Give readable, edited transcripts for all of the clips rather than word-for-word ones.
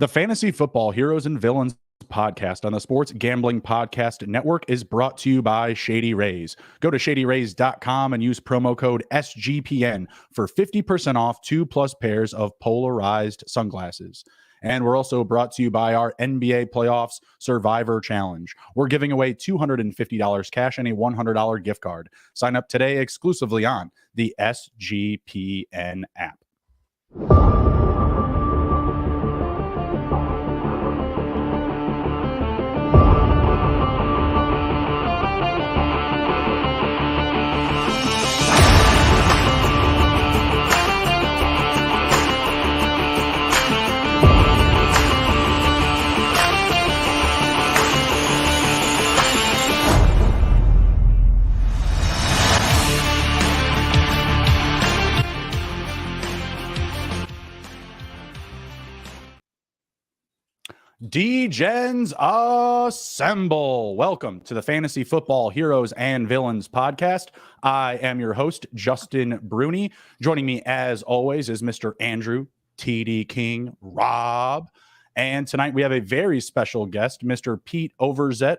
The Fantasy Football Heroes and Villains podcast on the Sports Gambling Podcast Network is brought to you by Shady Rays. Go to shadyrays.com and use promo code SGPN for 50% off 2+ pairs of polarized sunglasses. And we're also brought to you by our NBA Playoffs Survivor Challenge. We're giving away $250 cash and a $100 gift card. Sign up today exclusively on the SGPN app. D-Gens assemble. Welcome to the Fantasy Football Heroes and Villains podcast. I am your host, Justin Bruni. Joining me, as always, is Mr. Andrew TD King Rob. And tonight we have a very special guest, Mr. Pete Overzet.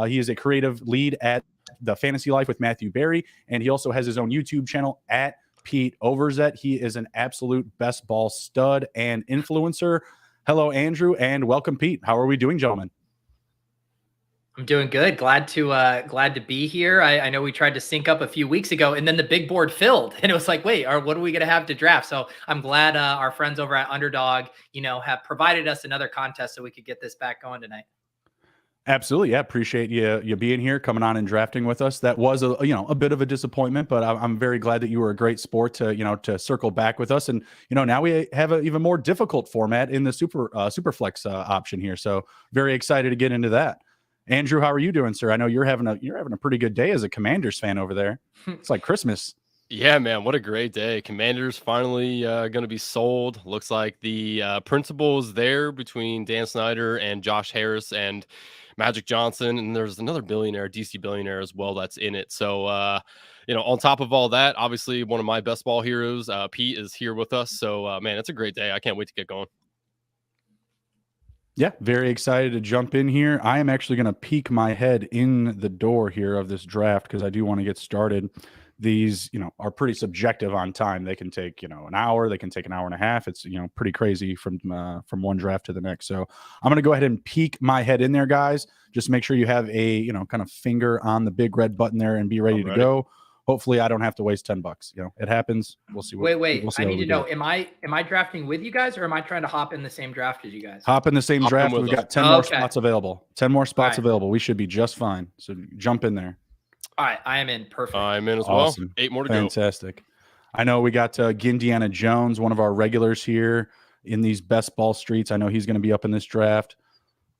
He is a creative lead at The Fantasy Life with Matthew Berry, and he also has his own YouTube channel at Pete Overzet. He is an absolute best ball stud and influencer. Hello, Andrew, and welcome, Pete. How are we doing, gentlemen? I'm doing good. Glad to be here. I know we tried to sync up a few weeks ago, and then the big board filled, and it was like, wait, what are we going to have to draft? So I'm glad our friends over at Underdog, have provided us another contest so we could get this back going tonight. Absolutely. Yeah. Appreciate you being here, coming on and drafting with us. That was a bit of a disappointment, but I'm very glad that you were a great sport to circle back with us. And, now we have an even more difficult format in the Superflex option here. So very excited to get into that. Andrew, how are you doing, sir? I know you're having a pretty good day as a Commanders fan over there. It's like Christmas. Yeah, man, what a great day. Commanders finally going to be sold. Looks like the principal is there between Dan Snyder and Josh Harris and Magic Johnson. And there's another billionaire, DC billionaire as well, that's in it. So, on top of all that, obviously one of my best ball heroes, Pete, is here with us. So, man, it's a great day. I can't wait to get going. Yeah, very excited to jump in here. I am actually going to peek my head in the door here of this draft because I do want to get started. These, are pretty subjective on time. They can take, an hour. They can take an hour and a half. It's, pretty crazy from one draft to the next. So I'm going to go ahead and peek my head in there, guys. Just make sure you have a, kind of finger on the big red button there and be ready to go. Hopefully I don't have to waste $10. It happens. We'll see. Wait. We'll see I need to know, am I drafting with you guys or am I trying to hop in the same draft as you guys? Hop in the same draft. We've got 10 more spots available. 10 more spots available. We should be just fine. So jump in there. All right, I am in. Perfect. I'm in as awesome. Well. 8 more to Fantastic. I know we got Indiana Jones, one of our regulars here in these best ball streets. I know he's going to be up in this draft.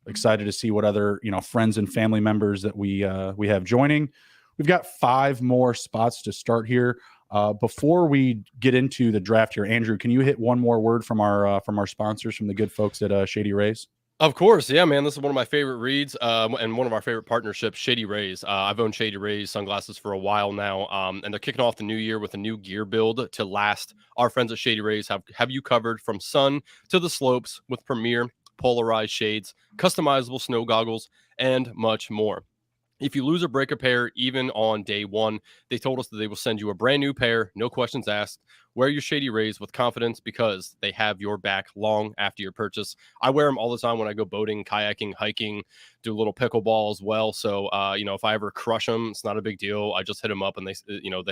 Excited to see what other friends and family members that we have joining. We've got 5 more spots to start here. Before we get into the draft here, Andrew, can you hit one more word from our sponsors, from the good folks at Shady Rays? Of course. Yeah, man. This is one of my favorite reads and one of our favorite partnerships, Shady Rays. I've owned Shady Rays sunglasses for a while now, and they're kicking off the new year with a new gear build to last. Our friends at Shady Rays have you covered from sun to the slopes with premier polarized shades, customizable snow goggles, and much more. If you lose or break a pair, even on day one, they told us that they will send you a brand new pair, no questions asked. Wear your Shady Rays with confidence because they have your back long after your purchase. I wear them all the time when I go boating, kayaking, hiking, do a little pickleball as well. So, if I ever crush them, it's not a big deal. I just hit them up and they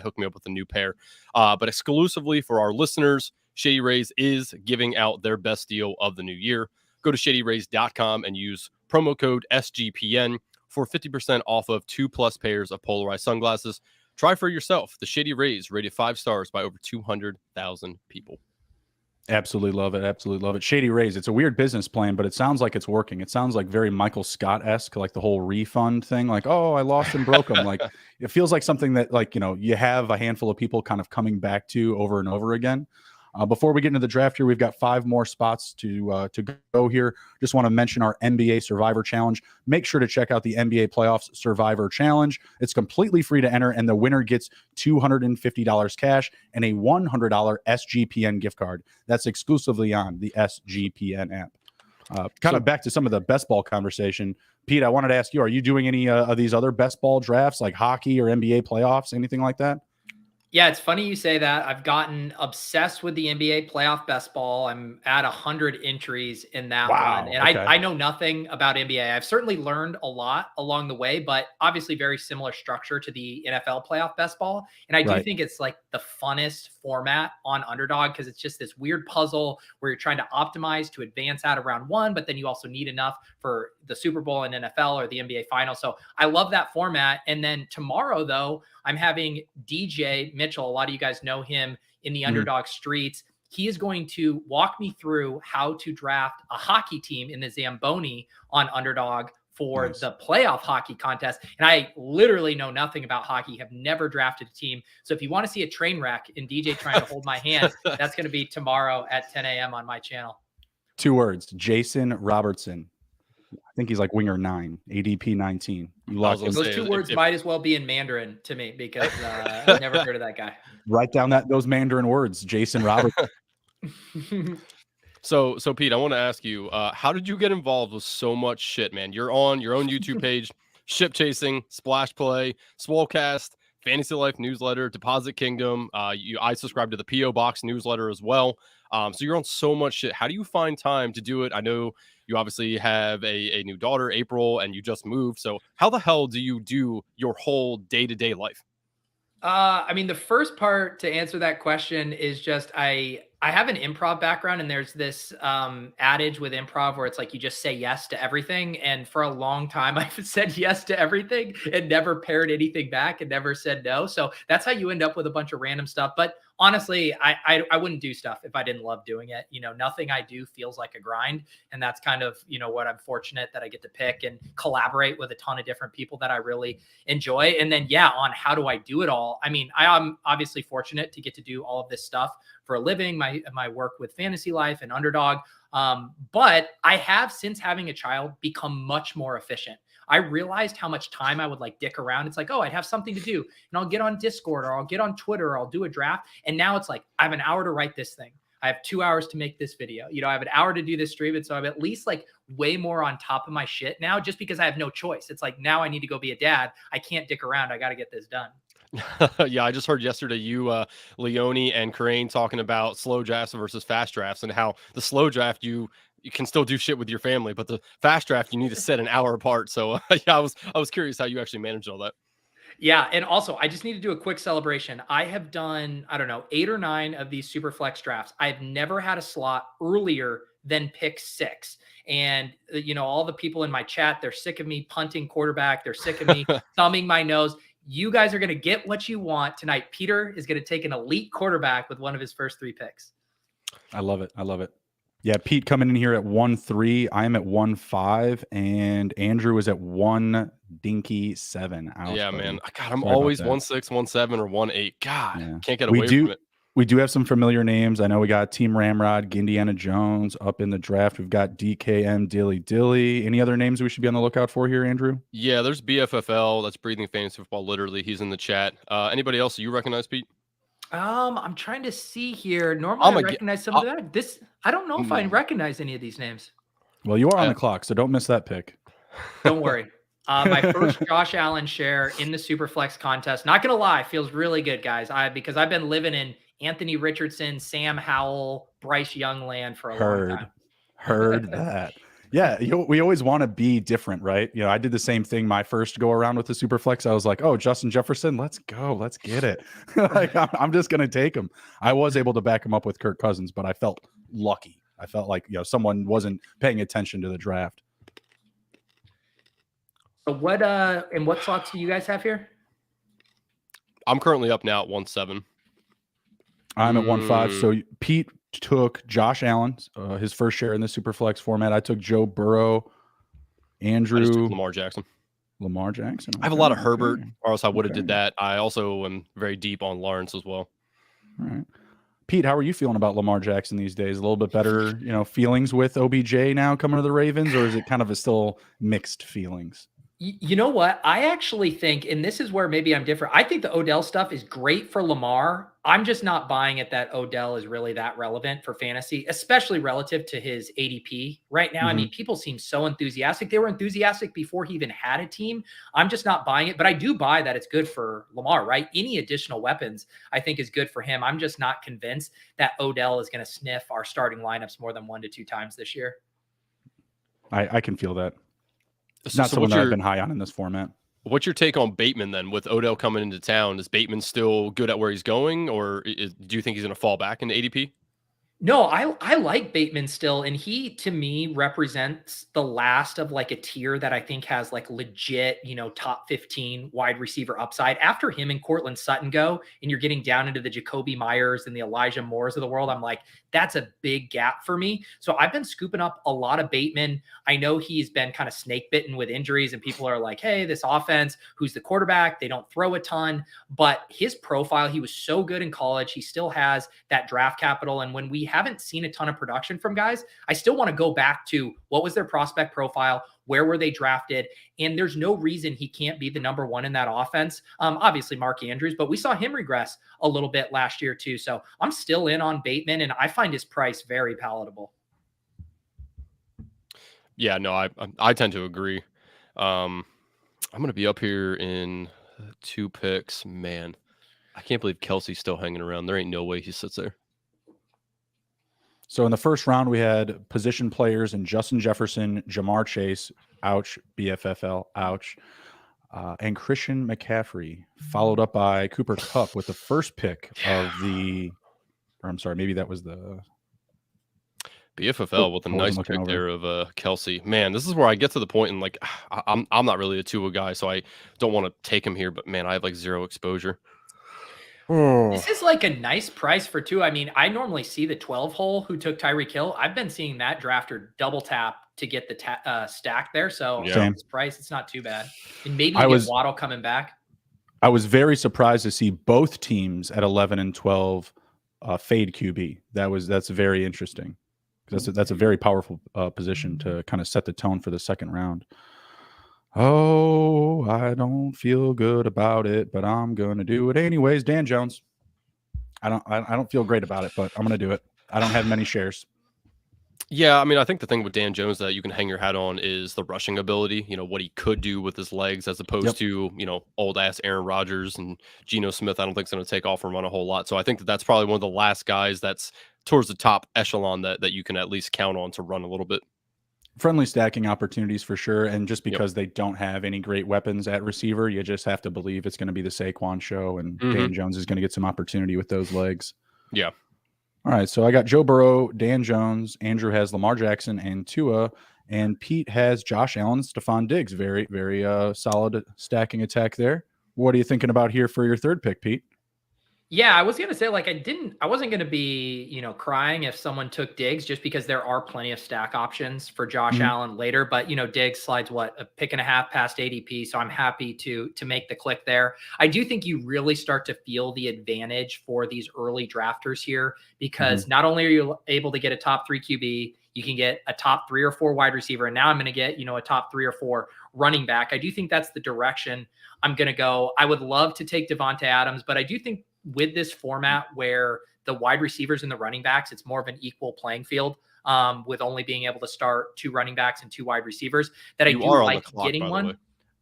hook me up with a new pair. But exclusively for our listeners, Shady Rays is giving out their best deal of the new year. Go to shadyrays.com and use promo code SGPN for 50% off of 2+ pairs of polarized sunglasses. Try for yourself. The Shady Rays, rated 5 stars by over 200,000 people. Absolutely love it. Absolutely love it. Shady Rays. It's a weird business plan, but it sounds like it's working. It sounds like very Michael Scott-esque, like the whole refund thing. Like, oh, I lost and broke them. Like, it feels like something that, you have a handful of people kind of coming back to over and over again. Before we get into the draft here, we've got 5 more spots to go here. Just want to mention our NBA Survivor Challenge. Make sure to check out the NBA Playoffs Survivor Challenge. It's completely free to enter, and the winner gets $250 cash and a $100 SGPN gift card. That's exclusively on the SGPN app. Kind of back to some of the best ball conversation. Pete, I wanted to ask you, are you doing any of these other best ball drafts like hockey or NBA playoffs, anything like that? Yeah, it's funny you say that. I've gotten obsessed with the NBA playoff best ball. I'm at 100 entries in that one. And okay. I know nothing about NBA. I've certainly learned a lot along the way, but obviously very similar structure to the NFL playoff best ball. And I do think it's like the funnest format on Underdog because it's just this weird puzzle where you're trying to optimize to advance out of round one, but then you also need enough for the Super Bowl and NFL or the NBA final. So I love that format. And then tomorrow, though, I'm having DJ Mitchell. A lot of you guys know him in the Underdog streets. He is going to walk me through how to draft a hockey team in the Zamboni on Underdog for the playoff hockey contest. And I literally know nothing about hockey, have never drafted a team. So if you want to see a train wreck in DJ trying to hold my hand, that's going to be tomorrow at 10 a.m. on my channel. 2 words, Jason Robertson. I think he's like winger 9, ADP 19. You lock those 2 words might as well be in Mandarin to me because I've never heard of that guy. Write down those Mandarin words, Jason Robertson. So Pete, I want to ask you, how did you get involved with so much shit, man? You're on your own YouTube page, Ship Chasing, Splash Play, Swolecast, Fantasy Life newsletter, Deposit Kingdom. I subscribe to the PO Box newsletter as well. So you're on so much shit. How do you find time to do it? I know you obviously have a new daughter, April, and you just moved. So how the hell do you do your whole day-to-day life? I mean, the first part to answer that question is just I have an improv background, and there's this adage with improv where it's like you just say yes to everything. And for a long time, I've said yes to everything and never paired anything back and never said no. So that's how you end up with a bunch of random stuff. But honestly, I wouldn't do stuff if I didn't love doing it. You know, nothing I do feels like a grind. And that's kind of, you know, what I'm fortunate that I get to pick and collaborate with a ton of different people that I really enjoy. And then, yeah, on how do I do it all? I mean, I am obviously fortunate to get to do all of this stuff for a living, my work with Fantasy Life and Underdog. But I have, since having a child, become much more efficient. I realized how much time I would like dick around. It's like, oh, I'd have something to do and I'll get on Discord or I'll get on Twitter or I'll do a draft. And now it's like, I have an hour to write this thing. I have 2 hours to make this video. You know, I have an hour to do this stream. And so I'm at least like way more on top of my shit now just because I have no choice. It's like, now I need to go be a dad. I can't dick around. I got to get this done. Yeah, I just heard yesterday you, Leone and Crane talking about slow drafts versus fast drafts and how the slow draft you can still do shit with your family, but the fast draft you need to set an hour apart. So yeah, I was curious how you actually managed all that. Yeah, and also I just need to do a quick celebration. I have done, I don't know, 8 or 9 of these Superflex drafts. I've never had a slot earlier than pick 6. And, you know, all the people in my chat, they're sick of me punting quarterback. They're sick of me thumbing my nose. You guys are going to get what you want tonight. Peter is going to take an elite quarterback with one of his first 3 picks. I love it. I love it. Yeah, Pete coming in here at 1-3. I'm at 1-5, and Andrew is at 1-7. Yeah, man. God, I'm always 1-6, 1-7, or 1-8. God, yeah. Can't get away from it. We do have some familiar names. I know we got Team Ramrod, Indiana Jones up in the draft. We've got DKM, Dilly. Any other names we should be on the lookout for here, Andrew? Yeah, there's BFFL. That's Breathing Fantasy Football. Literally, he's in the chat. Anybody else you recognize, Pete? I'm trying to see here. Normally, I recognize some of that. I don't know if I recognize any of these names. Well, you are on the clock, so don't miss that pick. Don't worry. My first Josh Allen share in the Superflex contest. Not gonna lie, feels really good, guys. Because I've been living in Anthony Richardson, Sam Howell, Bryce Young land for a long time. Heard that. Yeah, we always want to be different, right? You know, I did the same thing my first go around with the Superflex. I was like, oh, Justin Jefferson, let's go. Let's get it. Like, I'm just going to take him. I was able to back him up with Kirk Cousins, but I felt lucky. I felt like, you know, someone wasn't paying attention to the draft. So what slots do you guys have here? I'm currently up now at 1-7. I'm at 1-5. So Pete took Josh Allen, his first share in the Superflex format. I took Joe Burrow, Andrew, I just took Lamar Jackson. Okay. I have a lot of Herbert, or else I would have did that. I also am very deep on Lawrence as well. All right. Pete, how are you feeling about Lamar Jackson these days? A little bit better, you know, feelings with OBJ now coming to the Ravens, or is it kind of still mixed feelings? You know what? I actually think, and this is where maybe I'm different. I think the Odell stuff is great for Lamar. I'm just not buying it that Odell is really that relevant for fantasy, especially relative to his ADP right now. I Mhm. mean, people seem so enthusiastic. They were enthusiastic before he even had a team. I'm just not buying it, but I do buy that it's good for Lamar, right? Any additional weapons I think is good for him. I'm just not convinced that Odell is going to sniff our starting lineups more than 1 to 2 times this year. I can feel that. So, Not so someone what's that I've your been high on in this format. what's your take on Bateman then? With Odell coming into town, is Bateman still good at where he's going, or do you think he's going to fall back into ADP? No, I like Bateman still, and he to me represents the last of like a tier that I think has like legit, top 15 wide receiver upside. After him and Cortland Sutton go, and you're getting down into the Jacoby Myers and the Elijah Moores of the world, I'm like, that's a big gap for me. So I've been scooping up a lot of Bateman. I know he's been kind of snake bitten with injuries, and people are like, hey, this offense, who's the quarterback? They don't throw a ton, but his profile, he was so good in college. He still has that draft capital. And when we haven't seen a ton of production from guys, I still want to go back to what was their prospect profile? Where were they drafted? And there's no reason he can't be the number one in that offense. Obviously, Mark Andrews, but we saw him regress a little bit last year too. So I'm still in on Bateman, and I find his price very palatable. Yeah, no, I tend to agree. I'm going to be up here in 2 picks. Man, I can't believe Kelsey's still hanging around. There ain't no way he sits there. So in the first round, we had position players in Justin Jefferson, Jamar Chase, ouch, BFFL, ouch, and Christian McCaffrey, followed up by Cooper Kupp with the first pick of the, or I'm sorry, maybe that was the BFFL with a I wasn't nice looking pick over. there of Kelsey. Man, this is where I get to the point and like I'm not really a Tua guy, so I don't want to take him here. But man, I have like zero exposure. This is like a nice price for two. I mean, I normally see the 12 hole who took Tyreek Hill. I've been seeing that drafter double tap to get the stack there. So Yeah. Same. this price, it's not too bad. And maybe I you was- get Waddle coming back. I was very surprised to see both teams at 11 and 12 fade QB. That's very interesting. That's a very powerful position to kind of set the tone for the second round. Oh, I don't feel good about it, but I'm gonna do it anyways. Dan Jones. I don't feel great about it, but I'm gonna do it. I don't have many shares. Yeah, I mean, I think the thing with Dan Jones that you can hang your hat on is the rushing ability, what he could do with his legs as opposed to, old ass Aaron Rodgers and Geno Smith. I don't think is going to take off and run a whole lot. So I think that's probably one of the last guys that's towards the top echelon that you can at least count on to run a little bit. Friendly stacking opportunities for sure. And just Yep. because they don't have any great weapons at receiver, you just have to believe it's going to be the Saquon show, and Dan Jones is going to get some opportunity with those legs. Yeah. All right, so I got Joe Burrow, Dan Jones, Andrew has Lamar Jackson and Tua, and Pete has Josh Allen, Stephon Diggs. Very, very solid stacking attack there. What are you thinking about here for your third pick, Pete? Yeah, I was going to say, like, I wasn't going to be, crying if someone took Diggs, just because there are plenty of stack options for Josh Allen later. But, Diggs slides a pick and a half past ADP. So I'm happy to make the click there. I do think you really start to feel the advantage for these early drafters here, because not only are you able to get a top 3 QB, you can get a top 3 or 4 wide receiver. And now I'm going to get, a top 3 or 4 running back. I do think that's the direction I'm going to go. I would love to take Devonta Adams, but I do think with this format where the wide receivers and the running backs, it's more of an equal playing field, with only being able to start 2 running backs and 2 wide receivers, that You I do are on the like clock, getting by the one. way.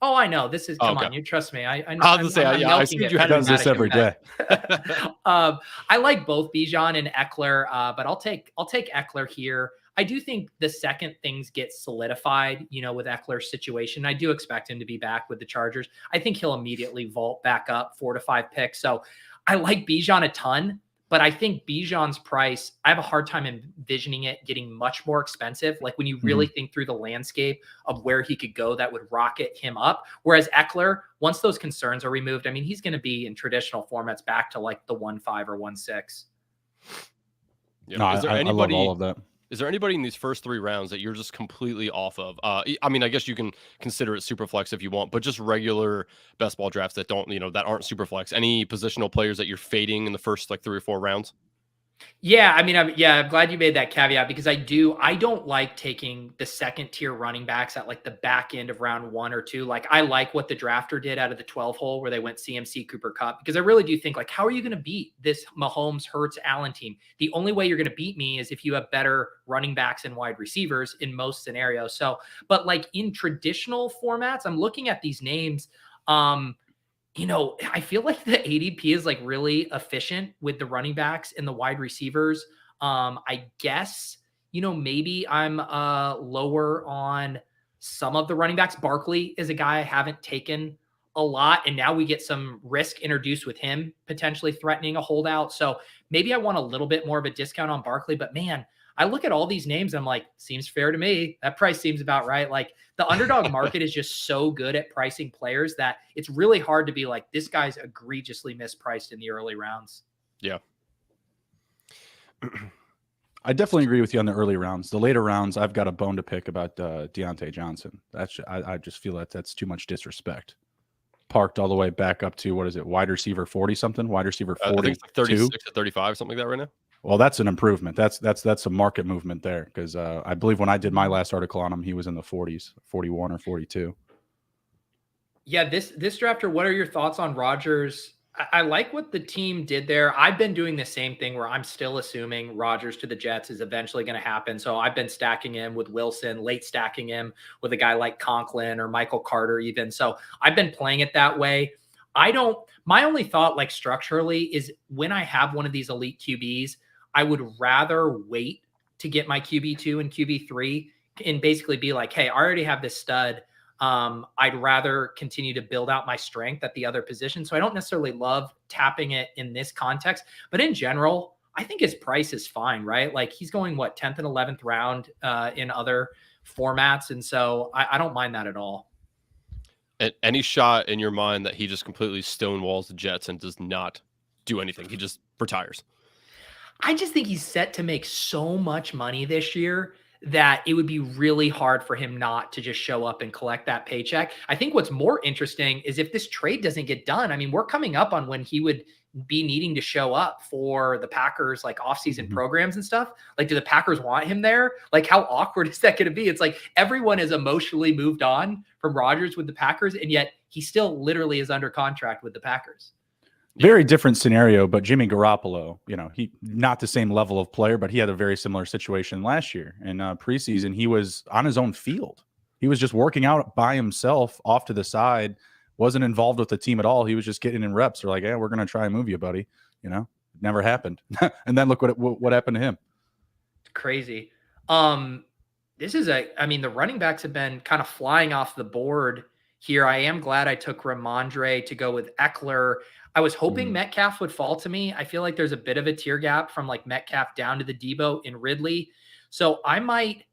Oh, I know. This is, come Okay. on, you trust me. I I was gonna say, I'm yeah, I milking assumed it you for had Does this dramatic every day. effect. I like both Bijan and Eckler, but I'll take Eckler here. I do think the second things get solidified, with Eckler's situation, I do expect him to be back with the Chargers. I think he'll immediately vault back up 4 to 5 picks. So I like Bijan a ton, but I think Bijan's price, I have a hard time envisioning it getting much more expensive. Like when you really think through the landscape of where he could go, that would rocket him up. Whereas Eckler, once those concerns are removed, I mean, he's going to be in traditional formats back to like the 1.5 or 1.6. Yeah. No, Is there I love anybody? all of that. Is there anybody in these first 3 rounds that you're just completely off of? I mean, I guess you can consider it Superflex if you want, but just regular best ball drafts that don't, that aren't Superflex. Any positional players that you're fading in the first like 3 or 4 rounds? Yeah, I mean, I'm glad you made that caveat because I don't like taking the second tier running backs at like the back end of round 1 or 2. Like I like what the drafter did out of the 12 hole where they went CMC Cooper Cup, because I really do think like, how are you going to beat this Mahomes, Hurts, Allen team? The only way you're going to beat me is if you have better running backs and wide receivers in most scenarios. So, but like in traditional formats, I'm looking at these names. I feel like the ADP is like really efficient with the running backs and the wide receivers. I guess, maybe I'm lower on some of the running backs. Barkley is a guy I haven't taken a lot, and now we get some risk introduced with him potentially threatening a holdout. So maybe I want a little bit more of a discount on Barkley, but man, I look at all these names and I'm like, seems fair to me. That price seems about right. Like the underdog market is just so good at pricing players that it's really hard to be like, this guy's egregiously mispriced in the early rounds. Yeah. I definitely agree with you on the early rounds. The later rounds, I've got a bone to pick about Deontay Johnson. I just feel that that's too much disrespect. Parked all the way back up to, what is it, wide receiver 40 something, wide receiver 40, I think it's like 36 to 35, something like that right now. Well, that's an improvement. That's a market movement there, because I believe when I did my last article on him, he was in the 40s, 41 or 42. Yeah, this drafter, what are your thoughts on Rodgers? I like what the team did there. I've been doing the same thing where I'm still assuming Rodgers to the Jets is eventually going to happen. So I've been stacking him with Wilson, late stacking him with a guy like Conklin or Michael Carter even. So I've been playing it that way. My only thought, like structurally, is when I have one of these elite QBs, I would rather wait to get my QB2 and QB3 and basically be like, hey, I already have this stud. I'd rather continue to build out my strength at the other position. So I don't necessarily love tapping it in this context, but in general, I think his price is fine, right? Like he's going 10th and 11th round in other formats. And so I don't mind that at all. Any shot in your mind that he just completely stonewalls the Jets and does not do anything? He just retires. I just think he's set to make so much money this year that it would be really hard for him not to just show up and collect that paycheck. I think what's more interesting is if this trade doesn't get done. I mean, we're coming up on when he would be needing to show up for the Packers, like offseason programs and stuff. Like, do the Packers want him there? Like, how awkward is that going to be? It's like everyone has emotionally moved on from Rodgers with the Packers, and yet he still literally is under contract with the Packers. Very different scenario, but Jimmy Garoppolo, he not the same level of player, but he had a very similar situation last year in preseason. He was on his own field. He was just working out by himself off to the side, wasn't involved with the team at all. He was just getting in reps. They're like, "Yeah, we're going to try and move you, buddy." Never happened. And then look what happened to him. It's crazy. The running backs have been kind of flying off the board here. I am glad I took Ramondre to go with Eckler. I was hoping Metcalf would fall to me. I feel like there's a bit of a tier gap from like Metcalf down to the Debo in Ridley. So I might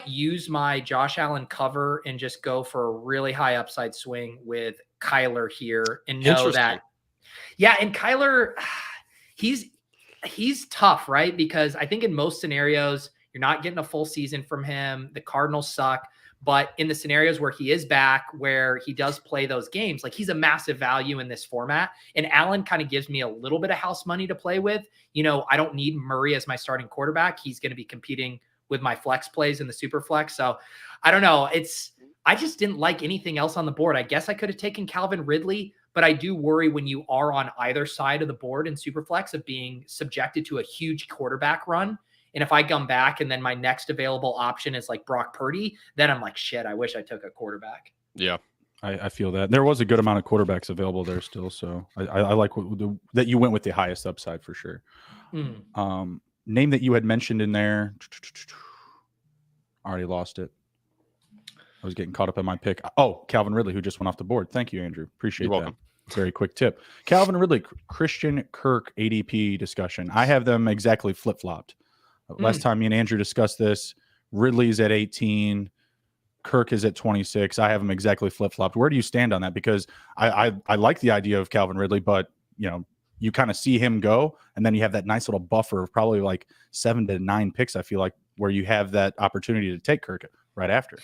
use my Josh Allen cover and just go for a really high upside swing with Kyler here and know that. Yeah. And Kyler, he's tough, right? Because I think in most scenarios, you're not getting a full season from him. The Cardinals suck. But in the scenarios where he is back, where he does play those games, like he's a massive value in this format. And Allen kind of gives me a little bit of house money to play with. I don't need Murray as my starting quarterback. He's going to be competing with my flex plays in the Superflex. So I don't know. I just didn't like anything else on the board. I guess I could have taken Calvin Ridley, but I do worry when you are on either side of the board in Superflex of being subjected to a huge quarterback run. And if I come back and then my next available option is like Brock Purdy, then I'm like, shit, I wish I took a quarterback. Yeah. I feel that. There was a good amount of quarterbacks available there still. So I like that you went with the highest upside for sure. Name that you had mentioned in there. Already lost it. I was getting caught up in my pick. Oh, Calvin Ridley, who just went off the board. Thank you, Andrew. Appreciate You're that. welcome. Very quick tip. Calvin Ridley, Christian Kirk ADP discussion. I have them exactly flip-flopped. Last time me and Andrew discussed this, Ridley's at 18, Kirk is at 26. I have them exactly flip-flopped. Where do you stand on that? Because I like the idea of Calvin Ridley, but you kind of see him go, and then you have that nice little buffer of probably like 7 to 9 picks, I feel like, where you have that opportunity to take Kirk right after.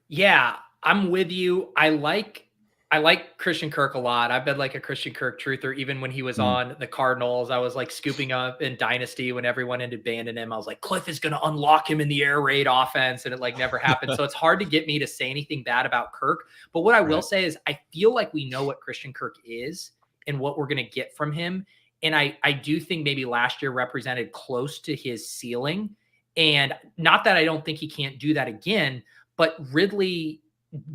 Yeah, I'm with you. I like I like Christian Kirk a lot. I've been like a Christian Kirk truther. Even when he was on the Cardinals, I was like scooping up in Dynasty when everyone had abandoned him. I was like, Cliff is going to unlock him in the air raid offense. And it like never happened. So it's hard to get me to say anything bad about Kirk. But what I will say is I feel like we know what Christian Kirk is and what we're going to get from him. And I do think maybe last year represented close to his ceiling. And not that I don't think he can't do that again, but Ridley,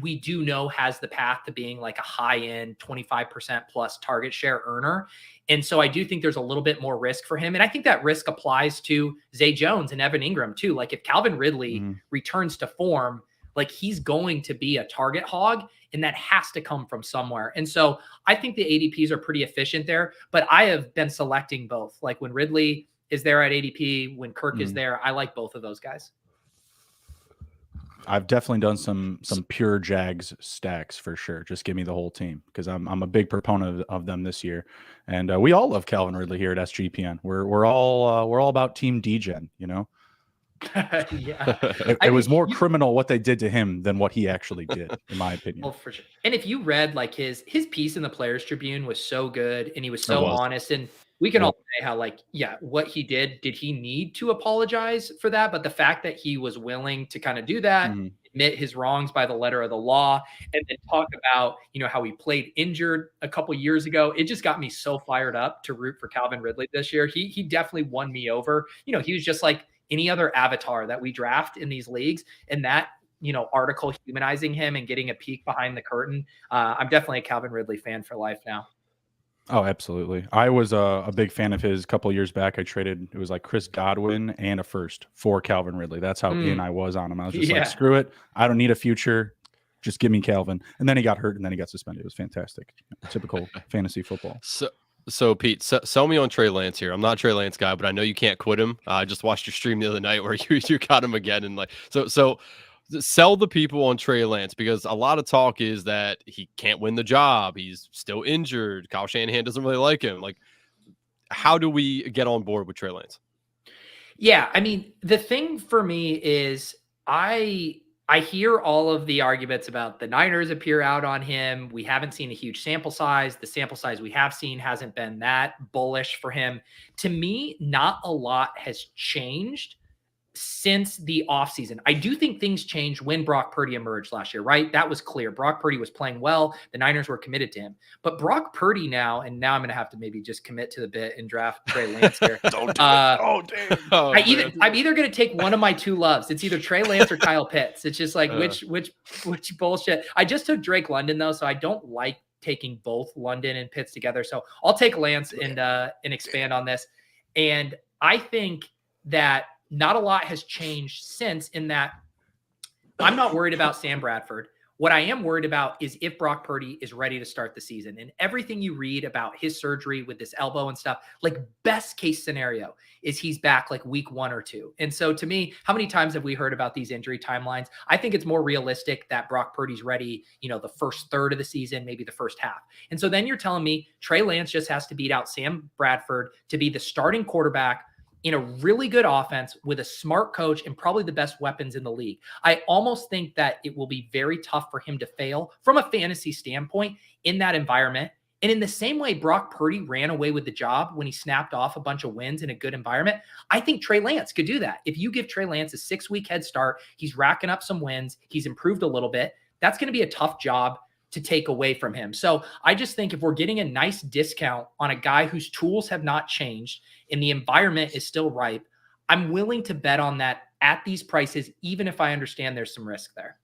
we do know, has the path to being like a high-end 25% plus target share earner. And so I do think there's a little bit more risk for him. And I think that risk applies to Zay Jones and Evan Ingram too. Like if Calvin Ridley returns to form, like he's going to be a target hog, and that has to come from somewhere. And so I think the ADPs are pretty efficient there, but I have been selecting both. Like when Ridley is there at ADP, when Kirk is there, I like both of those guys. I've definitely done some pure Jags stacks for sure. Just give me the whole team because I'm a big proponent of them this year, and we all love Calvin Ridley here at SGPN. We're all about Team DGen, you know. Yeah, it was more criminal what they did to him than what he actually did, in my opinion. Well, for sure. And if you read like his piece in the Players Tribune was so good, and he was so honest, and we can all say how like, yeah, what he did he need to apologize for that? But the fact that he was willing to kind of do that, admit his wrongs by the letter of the law, and then talk about, you know, how he played injured a couple years ago, it just got me so fired up to root for Calvin Ridley this year. He definitely won me over. You know, he was just like any other avatar that we draft in these leagues, and that, you know, article humanizing him and getting a peek behind the curtain. I'm definitely a Calvin Ridley fan for life now. Oh, absolutely. I was a big fan of his a couple of years back. I traded, it was like Chris Godwin and a first for Calvin Ridley. That's how in I was on him. I was just like, screw it. I don't need a future. Just give me Calvin. And then he got hurt and then he got suspended. It was fantastic. Typical fantasy football. So Pete, sell me on Trey Lance here. I'm not a Trey Lance guy, but I know you can't quit him. I just watched your stream the other night where you got him again. And like, so sell the people on Trey Lance, because a lot of talk is that he can't win the job. He's still injured. Kyle Shanahan doesn't really like him. Like, how do we get on board with Trey Lance? Yeah, I mean, the thing for me is I hear all of the arguments about the Niners appear out on him. We haven't seen a huge sample size. The sample size we have seen hasn't been that bullish for him. To me, not a lot has changed since the offseason. I do think things changed when Brock Purdy emerged last year, right? That was clear. Brock Purdy was playing well. The Niners were committed to him. But Brock Purdy now, and now I'm going to have to maybe just commit to the bit and draft Trey Lance here. Don't do it. Oh, damn. I'm either going to take one of my two loves. It's either Trey Lance or Kyle Pitts. It's just like, which bullshit. I just took Drake London, though, so I don't like taking both London and Pitts together. So I'll take Lance and expand on this. And I think that not a lot has changed since, in that I'm not worried about Sam Bradford. What I am worried about is if Brock Purdy is ready to start the season. And everything you read about his surgery with this elbow and stuff, like best case scenario is he's back like week 1 or 2. And so to me, how many times have we heard about these injury timelines? I think it's more realistic that Brock Purdy's ready, you know, the first third of the season, maybe the first half. And so then you're telling me Trey Lance just has to beat out Sam Bradford to be the starting quarterback in a really good offense with a smart coach and probably the best weapons in the league. I almost think that it will be very tough for him to fail from a fantasy standpoint in that environment. And in the same way Brock Purdy ran away with the job when he snapped off a bunch of wins in a good environment, I think Trey Lance could do that. If you give Trey Lance a 6-week head start, he's racking up some wins, he's improved a little bit. That's going to be a tough job to take away from him. So I just think if we're getting a nice discount on a guy whose tools have not changed and the environment is still ripe, I'm willing to bet on that at these prices, even if I understand there's some risk there.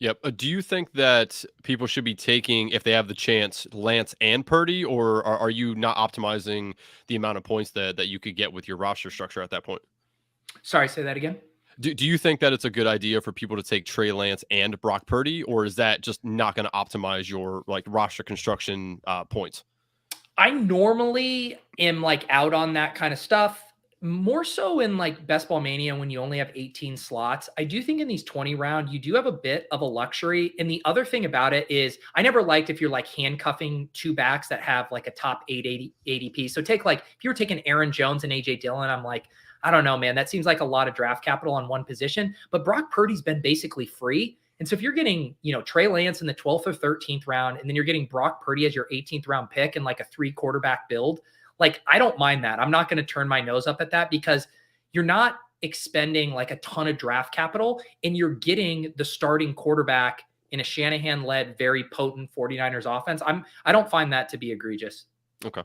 Yep. Do you think that people should be taking, if they have the chance, Lance and Purdy, or are you not optimizing the amount of points that you could get with your roster structure at that point? Sorry, say that again. Do you think that it's a good idea for people to take Trey Lance and Brock Purdy, or is that just not going to optimize your like roster construction points? I normally am like out on that kind of stuff, more so in like Best Ball Mania when you only have 18 slots. I do think in these 20 round, you do have a bit of a luxury. And the other thing about it is I never liked if you're like handcuffing two backs that have like a top 880 ADP. So take like, if you were taking Aaron Jones and AJ Dillon, I'm like, I don't know, man, that seems like a lot of draft capital on one position, but Brock Purdy's been basically free. And so if you're getting, Trey Lance in the 12th or 13th round, and then you're getting Brock Purdy as your 18th round pick and like a 3 quarterback build, like, I don't mind that. I'm not going to turn my nose up at that because you're not expending like a ton of draft capital and you're getting the starting quarterback in a Shanahan-led, very potent 49ers offense. I don't find that to be egregious. Okay.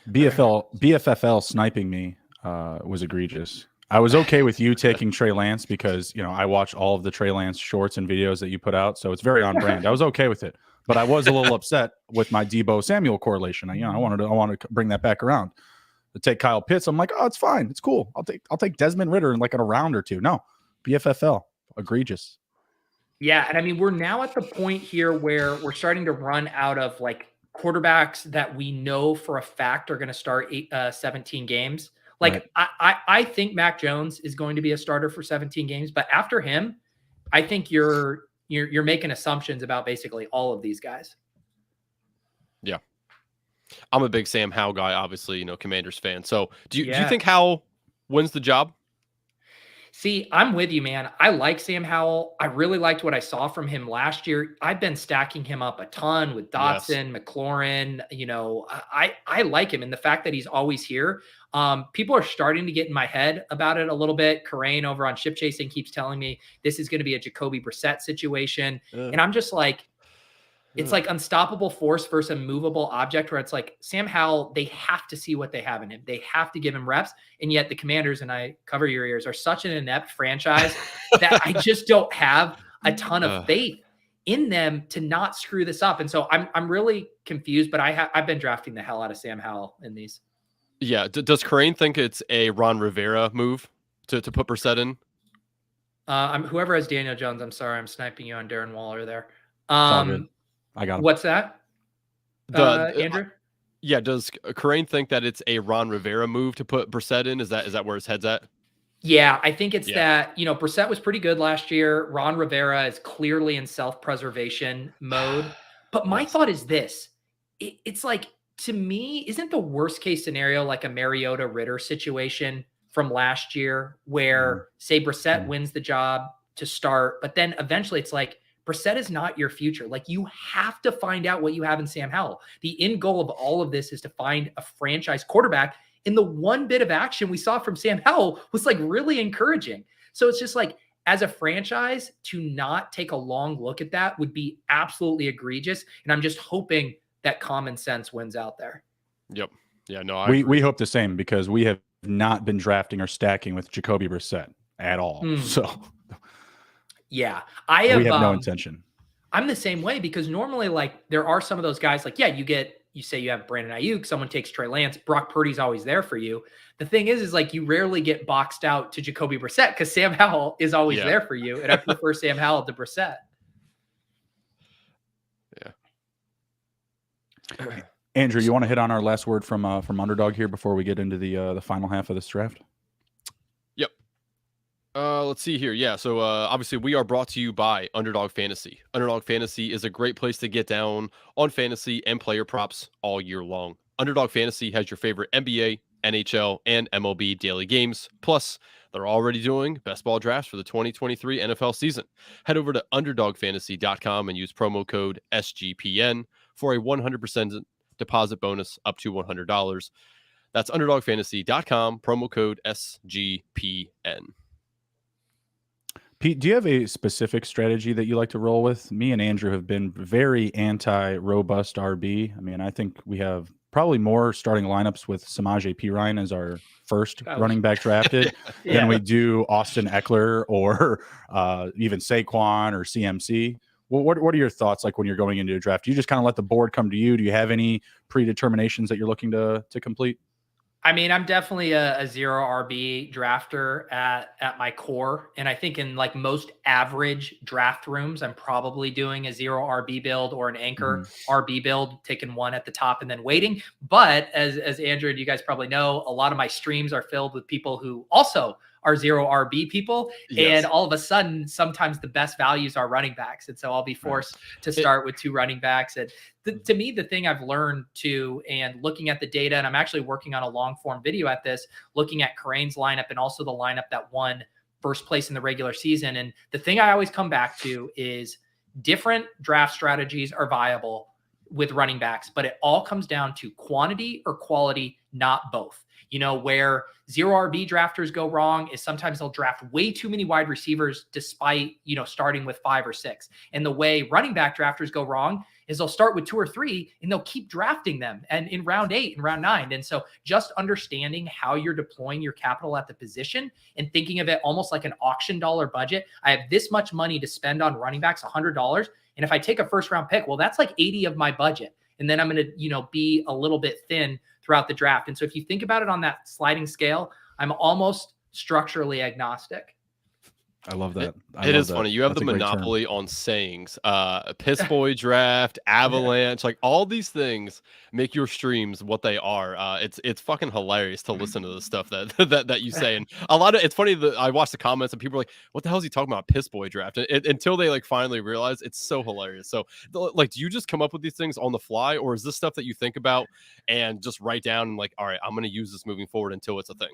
BFFL sniping me was egregious. I was okay with you taking Trey Lance because, I watch all of the Trey Lance shorts and videos that you put out, so it's very on brand. I was okay with it, but I was a little upset with my Debo Samuel correlation. I wanted to bring that back around. To take Kyle Pitts, I'm like, oh, it's fine, it's cool. I'll take Desmond Ridder in like in a round or two. No, BFFL, egregious. Yeah, and I mean, we're now at the point here where we're starting to run out of like quarterbacks that we know for a fact are going to start 17 games. Like, right. I think Mac Jones is going to be a starter for 17 games, but after him, I think you're making assumptions about basically all of these guys. Yeah, I'm a big Sam Howell guy, obviously, Commanders fan. So do you think Howell wins the job? See, I'm with you, man. I like Sam Howell. I really liked what I saw from him last year. I've been stacking him up a ton with Dotson, McLaurin. I like him. And the fact that he's always here, people are starting to get in my head about it a little bit. Karain over on Ship Chasing keeps telling me this is going to be a Jacoby Brissett situation. And I'm just like, it's like unstoppable force versus a movable object where it's like Sam Howell, they have to see what they have in him. They have to give him reps. And yet the Commanders, and I cover your ears, are such an inept franchise that I just don't have a ton of faith in them to not screw this up. And so I'm really confused, but I've been drafting the hell out of Sam Howell in these. Yeah. Does Karain think it's a Ron Rivera move to put Brissett in? Whoever has Daniel Jones, I'm sorry, I'm sniping you on Darren Waller there. I got him. What's that? Andrew? Yeah. Does Karain think that it's a Ron Rivera move to put Brissett in? Is that where his head's at? Yeah, I think it's that, Brissett was pretty good last year. Ron Rivera is clearly in self-preservation mode. But my thought is this. It's like, to me, isn't the worst case scenario like a Mariota Ritter situation from last year where, say, Brissett wins the job to start, but then eventually it's like, Brissett is not your future. Like, you have to find out what you have in Sam Howell. The end goal of all of this is to find a franchise quarterback. And the one bit of action we saw from Sam Howell was like really encouraging. So it's just like, as a franchise, to not take a long look at that would be absolutely egregious. And I'm just hoping that common sense wins out there. Yep. Yeah, no, we hope the same because we have not been drafting or stacking with Jacoby Brissett at all. So yeah, we have no intention. I'm the same way because normally, like, there are some of those guys, like, yeah, you say you have Brandon Ayuk, someone takes Trey Lance, Brock Purdy's always there for you. The thing is like, you rarely get boxed out to Jacoby Brissett because Sam Howell is always there for you. And I prefer Sam Howell to Brissett. Yeah. Andrew, you want to hit on our last word from Underdog here before we get into the final half of this draft? Yep. Let's see here. Yeah. So obviously we are brought to you by Underdog Fantasy. Underdog Fantasy is a great place to get down on fantasy and player props all year long. Underdog Fantasy has your favorite NBA, NHL, and MLB daily games. Plus, they're already doing best ball drafts for the 2023 NFL season. Head over to UnderdogFantasy.com and use promo code SGPN for a 100% deposit bonus up to $100. That's UnderdogFantasy.com, promo code SGPN. Pete, do you have a specific strategy that you like to roll with? Me and Andrew have been very anti-robust RB. I mean, I think we have probably more starting lineups with Samaje Perine as our first running back drafted than we do Austin Eckler or even Saquon or CMC. Well, what are your thoughts like when you're going into a draft? Do you just kind of let the board come to you? Do you have any predeterminations that you're looking to complete? I mean, I'm definitely a zero RB drafter at my core. And I think in like most average draft rooms, I'm probably doing a zero RB build or an anchor RB build, taking one at the top and then waiting. But as Andrew, you guys probably know, a lot of my streams are filled with people who also are zero RB people. And all of a sudden, sometimes the best values are running backs. And so I'll be forced to start with 2 running backs. And to me, the thing I've learned too, and looking at the data, and I'm actually working on a long form video at this, looking at Karain's lineup and also the lineup that won first place in the regular season. And the thing I always come back to is different draft strategies are viable with running backs, but it all comes down to quantity or quality, not both. Where zero RB drafters go wrong is sometimes they'll draft way too many wide receivers despite, starting with 5 or 6. And the way running back drafters go wrong is they'll start with 2 or 3 and they'll keep drafting them and in round 8 and round 9. And so just understanding how you're deploying your capital at the position and thinking of it almost like an auction dollar budget. I have this much money to spend on running backs, $100. And if I take a first round pick, well, that's like 80 of my budget. And then I'm going to, be a little bit thin throughout the draft. And so if you think about it on that sliding scale, I'm almost structurally agnostic. I love that. It is funny. You have the monopoly on sayings. Piss boy draft, avalanche, like all these things make your streams what they are. It's fucking hilarious to listen to the stuff that you say. And it's funny that I watch the comments and people are like, what the hell is he talking about? Piss boy draft. Until they like finally realize it's so hilarious. So like, do you just come up with these things on the fly, or is this stuff that you think about and just write down and like, all right, I'm going to use this moving forward until it's a thing?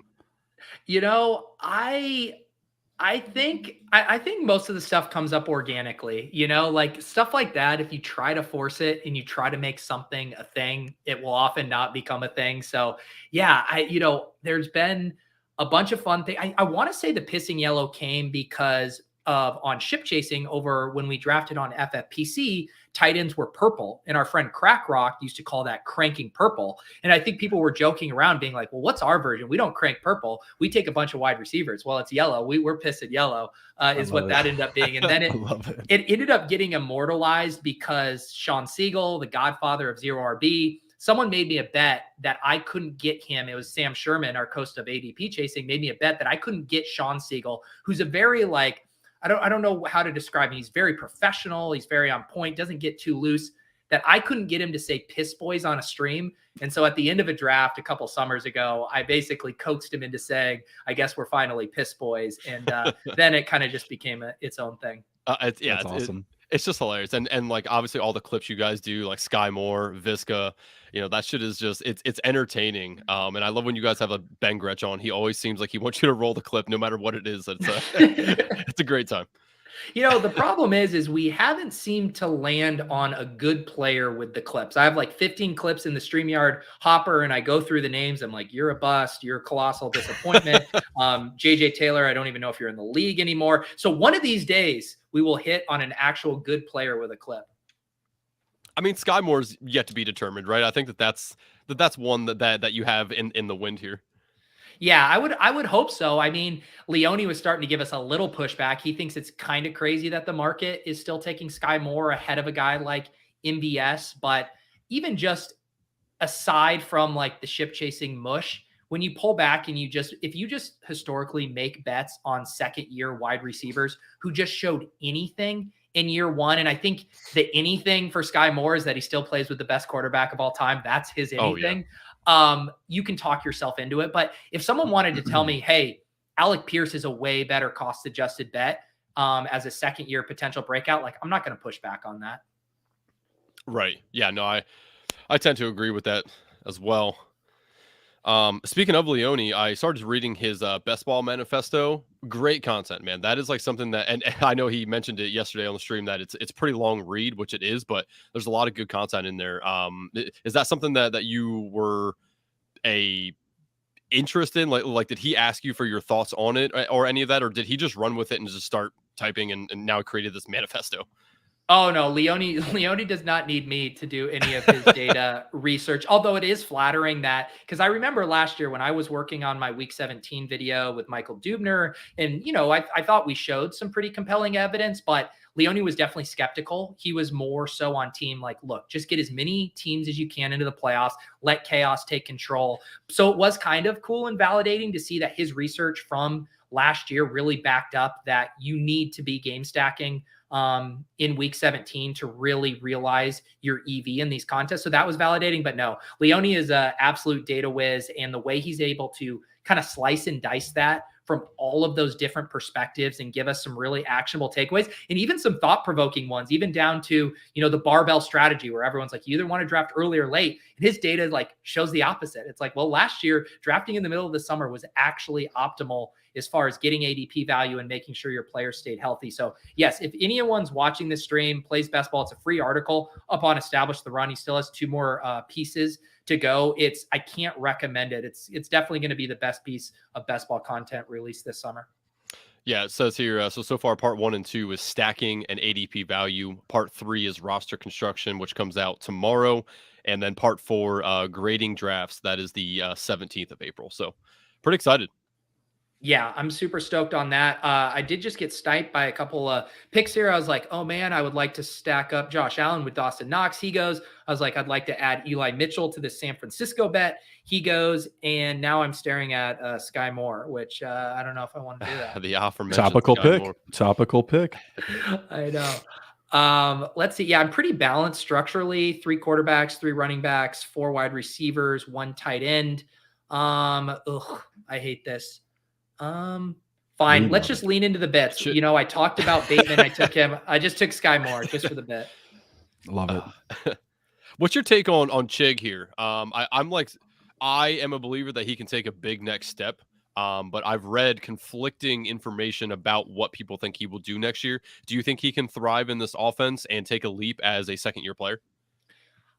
I think most of the stuff comes up organically, like stuff like that. If you try to force it and you try to make something a thing, it will often not become a thing. So yeah, there's been a bunch of fun things. I want to say the pissing yellow came because of on ship chasing over when we drafted on FFPC, tight ends were purple. And our friend Crack Rock used to call that cranking purple. And I think people were joking around being like, well, what's our version? We don't crank purple. We take a bunch of wide receivers. Well, it's yellow. We're pissed at yellow is what that ended up being. And then it ended up getting immortalized because Sean Siegel, the godfather of zero RB, someone made me a bet that I couldn't get him. It was Sam Sherman, our host of ADP Chasing, made me a bet that I couldn't get Sean Siegel, who's a very I don't know how to describe him. He's very professional. He's very on point, doesn't get too loose, that I couldn't get him to say piss boys on a stream. And so at the end of a draft a couple summers ago, I basically coaxed him into saying, I guess we're finally piss boys. And then it kind of just became its own thing. That's awesome. It's just hilarious. And like, obviously all the clips you guys do, like Sky Moore, Visca, that shit is just, it's entertaining. And I love when you guys have a Ben Gretsch on. He always seems like he wants you to roll the clip no matter what it is. It's a great time. The problem is we haven't seemed to land on a good player with the clips. I have like 15 clips in the StreamYard hopper and I go through the names. I'm like, you're a bust. You're a colossal disappointment. JJ Taylor, I don't even know if you're in the league anymore. So one of these days we will hit on an actual good player with a clip. I mean, Sky Moore's yet to be determined, right? I think that's one that you have in the wind here. Yeah, I would hope so. I mean, Leone was starting to give us a little pushback. He thinks it's kind of crazy that the market is still taking Sky Moore ahead of a guy like MBS. But even just aside from like the ship chasing mush, when you pull back and if you just historically make bets on second year wide receivers who just showed anything in year one, and I think the anything for Sky Moore is that he still plays with the best quarterback of all time. That's his anything. Oh, yeah. You can talk yourself into it. But if someone wanted to tell me, hey, Alec Pierce is a way better cost adjusted bet as a second year potential breakout, like I'm not going to push back on that. Right. Yeah, no, I tend to agree with that as well. Speaking of Leone, I started reading his best ball manifesto. Great content, man. That is like something that, and I know he mentioned it yesterday on the stream that it's pretty long read, which it is, but there's a lot of good content in there. Is that something that you were interested in? Like, did he ask you for your thoughts on it or any of that, or did he just run with it and just start typing and now created this manifesto? Oh no, Leone does not need me to do any of his data research, although it is flattering that, because I remember last year when I was working on my week 17 video with Michael Dubner, and I thought we showed some pretty compelling evidence, but Leone was definitely skeptical. He was more so on team like, look, just get as many teams as you can into the playoffs, let chaos take control. So it was kind of cool and validating to see that his research from last year really backed up that you need to be game stacking in week 17 to really realize your EV in these contests. So that was validating, but no, Leone is an absolute data whiz, and the way he's able to kind of slice and dice that from all of those different perspectives and give us some really actionable takeaways and even some thought-provoking ones, even down to, the barbell strategy where everyone's like, you either want to draft early or late. And his data like shows the opposite. It's like, well, last year drafting in the middle of the summer was actually optimal as far as getting ADP value and making sure your players stayed healthy. So yes, if anyone's watching this stream, plays best ball, it's a free article up on Establish the Run. He still has 2 more pieces to go. I can't recommend it. It's definitely going to be the best piece of best ball content released this summer. Yeah, it says here, so far part 1 and 2 is stacking and ADP value. Part 3 is roster construction, which comes out tomorrow. And then part 4, grading drafts. That is the 17th of April. So pretty excited. Yeah, I'm super stoked on that. I did just get sniped by a couple of picks here. I was like, oh man, I would like to stack up Josh Allen with Dawson Knox. He goes. I was like, I'd like to add Eli Mitchell to the San Francisco bet. He goes. And now I'm staring at Sky Moore, which I don't know if I want to do that. The offer topical pick. Topical pick. I know. Let's see. Yeah, I'm pretty balanced structurally. 3 quarterbacks, 3 running backs, 4 wide receivers, 1 tight end. I hate this. Fine. Let's just lean into the bets. I talked about Bateman. I just took Sky Moore just for the bet. Love it. What's your take on Chig here? I am a believer that he can take a big next step. But I've read conflicting information about what people think he will do next year. Do you think he can thrive in this offense and take a leap as a second-year player?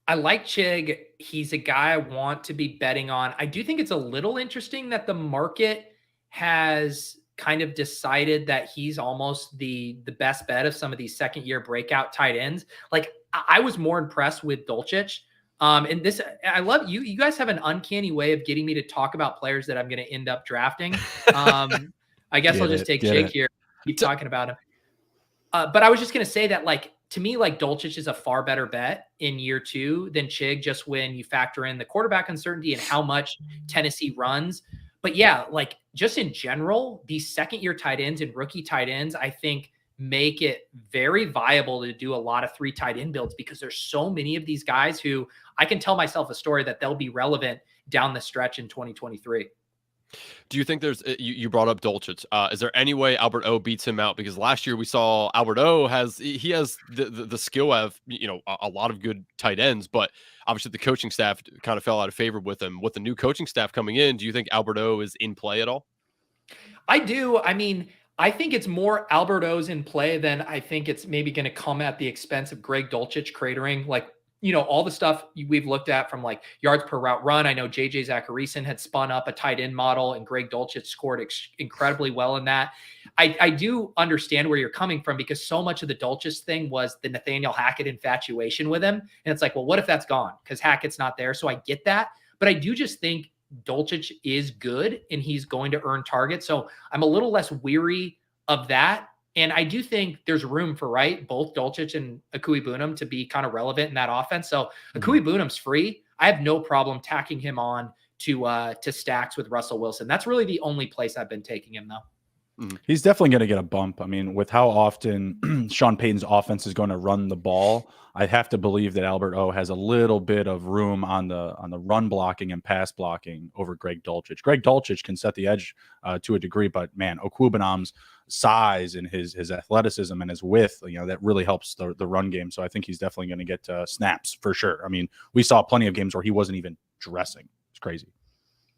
I like Chig. He's a guy I want to be betting on. I do think it's a little interesting that the market has kind of decided that he's almost the best bet of some of these second-year breakout tight ends. Like, I was more impressed with Dulcich. And this, I love you. You guys have an uncanny way of getting me to talk about players that I'm going to end up drafting. I guess I'll just take Chig here, keep talking about him. But I was just going to say that, like, to me, like, Dulcich is a far better bet in year 2 than Chig, just when you factor in the quarterback uncertainty and how much Tennessee runs. But yeah, like, just in general, these second-year tight ends and rookie tight ends, I think, make it very viable to do a lot of 3 tight end builds, because there's so many of these guys who I can tell myself a story that they'll be relevant down the stretch in 2023. Do you think you brought up Dulcich? Is there any way Albert O beats him out? Because last year we saw Albert O has the skill of, a lot of good tight ends, but obviously the coaching staff kind of fell out of favor with him. With the new coaching staff coming in, do you think Albert O is in play at all? I do. I mean, I think it's more Albert O's in play than I think it's maybe going to come at the expense of Greg Dulcich cratering. Like, all the stuff we've looked at from, like, yards per route run. I know JJ Zacharyson had spun up a tight end model, and Greg Dulcich scored incredibly well in that. I do understand where you're coming from, because so much of the Dulcich thing was the Nathaniel Hackett infatuation with him. And it's like, well, what if that's gone? Because Hackett's not there. So I get that. But I do just think Dulcich is good and he's going to earn targets. So I'm a little less weary of that. And I do think there's room for, both Dulcich and Akui Bunam to be kind of relevant in that offense. So Akui Bunam's free. I have no problem tacking him on to stacks with Russell Wilson. That's really the only place I've been taking him, though. He's definitely going to get a bump. I mean, with how often Sean Payton's offense is going to run the ball, I have to believe that Albert O has a little bit of room on the run blocking and pass blocking over Greg Dulcich. Greg Dulcich can set the edge to a degree, but man, Okwuegbunam's size and his athleticism and his width, that really helps the run game. So I think he's definitely going to get snaps for sure. I mean, we saw plenty of games where he wasn't even dressing. It's crazy.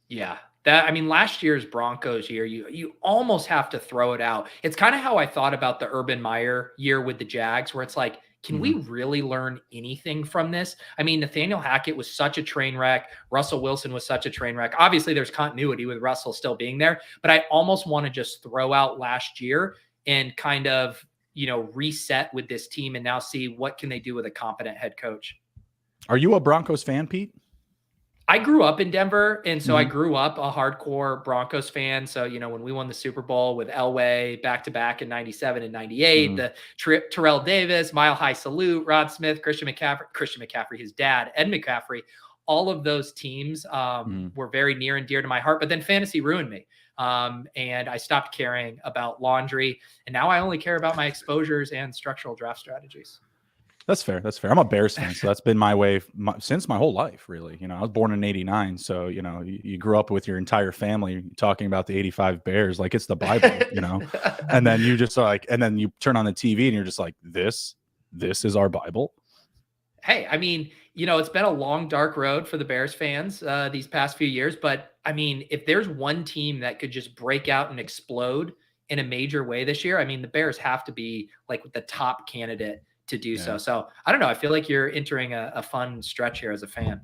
Yeah. Last year's Broncos year, you almost have to throw it out. It's kind of how I thought about the Urban Meyer year with the Jags, where it's like, can we really learn anything from this? I mean, Nathaniel Hackett was such a train wreck. Russell Wilson was such a train wreck. Obviously, there's continuity with Russell still being there, but I almost want to just throw out last year and kind of, reset with this team and now see what can they do with a competent head coach. Are you a Broncos fan, Pete? I grew up in Denver, and so I grew up a hardcore Broncos fan. So, when we won the Super Bowl with Elway back-to-back in 97 and 98, the Terrell Davis, Mile High Salute, Rod Smith, Christian McCaffrey, his dad, Ed McCaffrey, all of those teams were very near and dear to my heart. But then fantasy ruined me, and I stopped caring about laundry. And now I only care about my exposures and structural draft strategies. That's fair. I'm a Bears fan, so that's been my way since my whole life, really. I was born in '89, so you grew up with your entire family talking about the '85 Bears like it's the Bible, and then you just and then you turn on the TV and you're just like, this is our Bible. Hey, I mean, it's been a long, dark road for the Bears fans these past few years, but I mean, if there's one team that could just break out and explode in a major way this year, I mean, the Bears have to be like the top candidate to do so. So I don't know. I feel like you're entering a fun stretch here as a fan.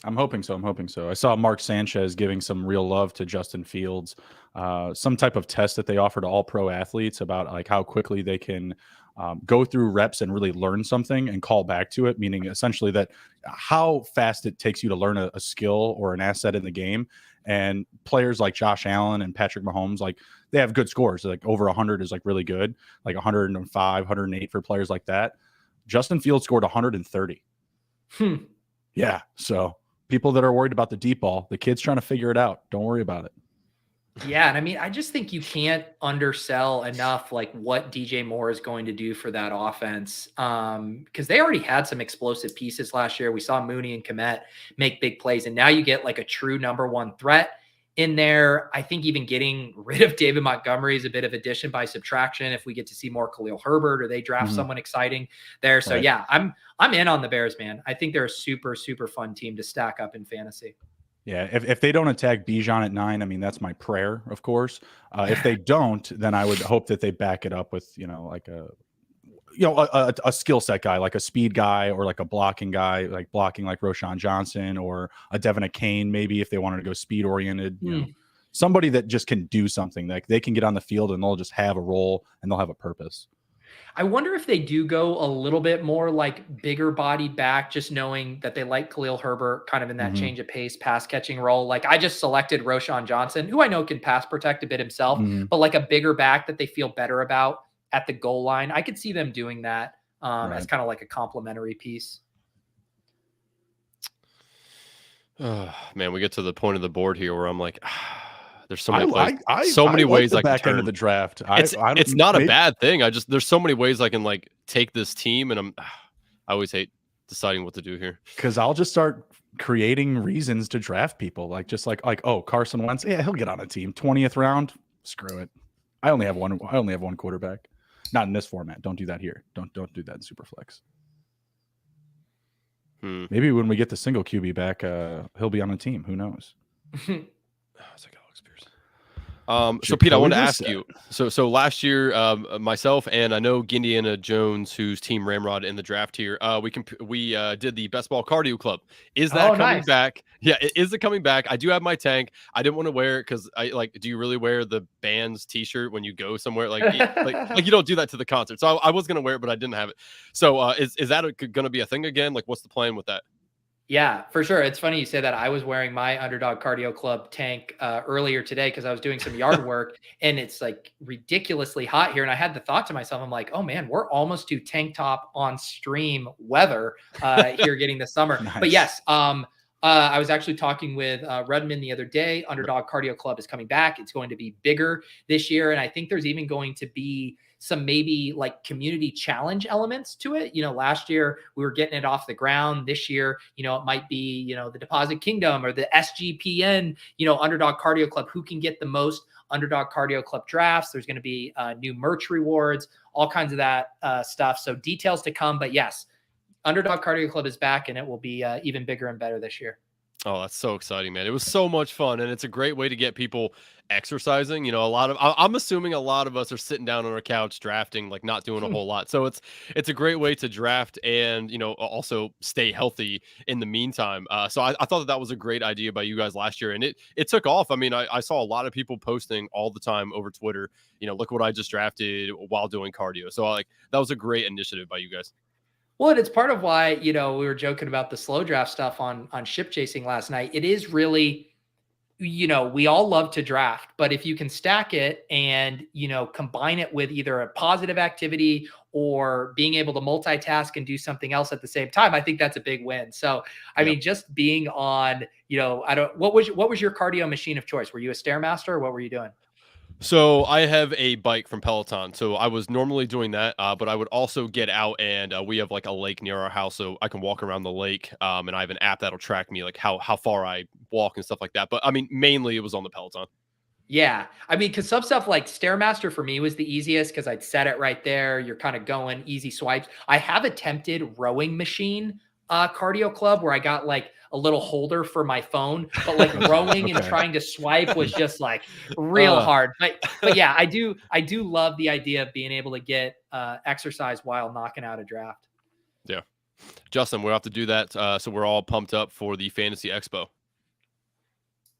I'm hoping so. I saw Mark Sanchez giving some real love to Justin Fields, some type of test that they offer to all pro athletes about like how quickly they can go through reps and really learn something and call back to it, meaning essentially that how fast it takes you to learn a skill or an asset in the game. And players like Josh Allen and Patrick Mahomes, like they have good scores. Like over 100 is like really good, like 105, 108 for players like that. Justin Fields scored 130. Yeah. So people that are worried about the deep ball, the kid's trying to figure it out. Don't worry about it. Yeah. And I mean, I just think you can't undersell enough like what DJ Moore is going to do for that offense. Because they already had some explosive pieces last year. We saw Mooney and Kmet make big plays, and now you get like a true number one threat in there. I think even getting rid of David Montgomery is a bit of addition by subtraction if we get to see more Khalil Herbert or they draft someone exciting there. So yeah, I'm in on the Bears, man. I think they're a super, super fun team to stack up in fantasy. Yeah, if they don't attack Bijan at 9, I mean, that's my prayer, of course. If they don't, then I would hope that they back it up with, like a skill set guy, like a speed guy or like a blocking guy, like blocking like Roshan Johnson or a Devin Akane, maybe if they wanted to go speed oriented, somebody that just can do something. Like they can get on the field and they'll just have a role and they'll have a purpose. I wonder if they do go a little bit more like bigger body back, just knowing that they like Khalil Herbert kind of in that change of pace, pass catching role. Like I just selected Roshan Johnson, who I know can pass protect a bit himself, but like a bigger back that they feel better about at the goal line. I could see them doing that as kind of like a complimentary piece. Man, we get to the point of the board here where I'm like, there's so many ways I can back turn into the draft. It's not a bad thing. There's so many ways I can like take this team, and I always hate deciding what to do here because I'll just start creating reasons to draft people, like just like oh, Carson Wentz, yeah, he'll get on a team 20th round. Screw it. I only have one quarterback. Not in this format. Don't do that here. Don't do that in Superflex. Maybe when we get the single QB back, he'll be on a team. Who knows? So Pete, I want to ask you. So last year, myself and I know Indiana Jones, whose team ramrod in the draft here, we did the Best Ball Cardio Club. Is that coming back? Yeah, is it coming back? I do have my tank. I didn't want to wear it because I like. Do you really wear the band's T-shirt when you go somewhere? Like you don't do that to the concert. So I was gonna wear it, but I didn't have it. So is that going to be a thing again? Like, what's the plan with that? Yeah, for sure. It's funny you say that. I was wearing my Underdog Cardio Club tank earlier today because I was doing some yard work, and it's like ridiculously hot here. And I had the thought to myself, I'm like, oh man, we're almost to tank top on stream weather here getting the summer. Nice. But yes, I was actually talking with Rudman the other day. Underdog Cardio Club is coming back. It's going to be bigger this year. And I think there's even going to be some maybe like community challenge elements to it. Last year we were getting it off the ground. This year, it might be, the Deposit Kingdom or the SGPN, Underdog Cardio Club, who can get the most Underdog Cardio Club drafts. There's going to be new merch rewards, all kinds of that stuff. So details to come, but yes, Underdog Cardio Club is back, and it will be even bigger and better this year. Oh, that's so exciting, man. It was so much fun, and it's a great way to get people exercising. I'm assuming a lot of us are sitting down on our couch drafting, like not doing a whole lot. So it's a great way to draft and, also stay healthy in the meantime. So I thought that was a great idea by you guys last year, and it took off. I mean, I saw a lot of people posting all the time over Twitter, look what I just drafted while doing cardio. So that was a great initiative by you guys. Well, and it's part of why, we were joking about the slow draft stuff on ship chasing last night. It is really, we all love to draft, but if you can stack it and, combine it with either a positive activity or being able to multitask and do something else at the same time, I think that's a big win. So, I mean, just being on, what was your cardio machine of choice? Were you a Stairmaster or what were you doing? So I have a bike from Peloton. So I was normally doing that, but I would also get out and we have like a lake near our house, so I can walk around the lake. And I have an app that'll track me like how far I walk and stuff like that. But I mean, mainly it was on the Peloton. Yeah. I mean, because some stuff like Stairmaster for me was the easiest because I'd set it right there. You're kind of going easy swipes. I have attempted rowing machine cardio club where I got like a little holder for my phone, but like rowing and trying to swipe was just like real hard. But yeah, I do love the idea of being able to get exercise while knocking out a draft. Yeah. Justin, we'll have to do that. So we're all pumped up for the Fantasy Expo.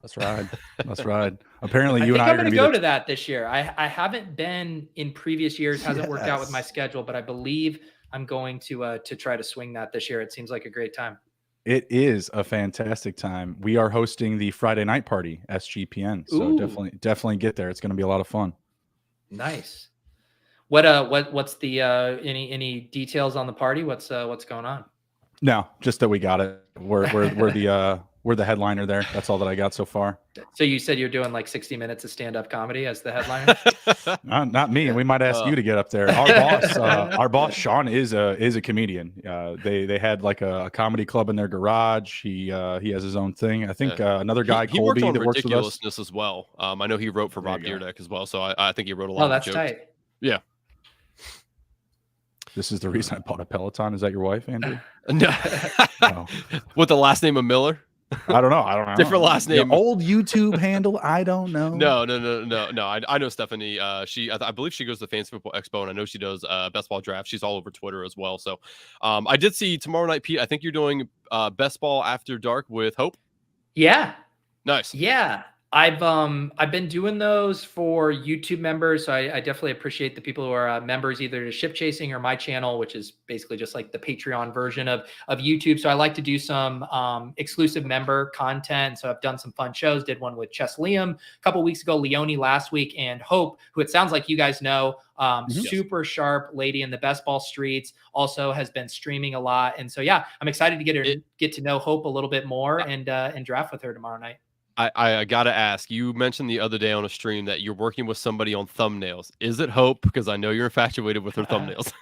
That's right. That's right. Apparently, I you think and I I'm are going going to to go to that this year. I haven't been in previous years. Hasn't worked out with my schedule, but I believe I'm going to try to swing that this year. It seems like a great time. It is a fantastic time. We are hosting the Friday night party, SGPN. So definitely get there. It's going to be a lot of fun. Nice. What's the any details on the party? What's going on? No, just that we got it. We're the headliner there. That's all that I got so far. So you said you're doing like 60 minutes of stand-up comedy as the headliner? Not me. We might ask you to get up there. Our boss Sean is a comedian. They had like a comedy club in their garage. He has his own thing. I think another guy he Colby worked on that works with us Ridiculousness as well. I know he wrote for Rob Dyrdek as well. So I think he wrote a lot of jokes. Tight. Yeah. This is the reason I bought a Peloton. Is that your wife, Andrew? No. Oh. With the last name of Miller? I don't know. Different last name. Your old YouTube handle? I don't know. No. I know Stephanie. I believe she goes to the Fantasy Football Expo, and I know she does best ball draft. She's all over Twitter as well. So, I did see tomorrow night, Pete. I think you're doing best ball after dark with Hope. Yeah. Nice. Yeah. I've been doing those for YouTube members, so I definitely appreciate the people who are members either to Ship Chasing or my channel, which is basically just like the Patreon version of YouTube. So I like to do some exclusive member content. So I've done some fun shows. Did one with Chess Liam a couple weeks ago, Leone last week, and Hope, who it sounds like you guys know, super sharp lady in the best ball streets, also has been streaming a lot. And so yeah, I'm excited to get to know Hope a little bit more and draft with her tomorrow night. I gotta ask, you mentioned the other day on a stream that you're working with somebody on thumbnails. Is it Hope? Because I know you're infatuated with her thumbnails.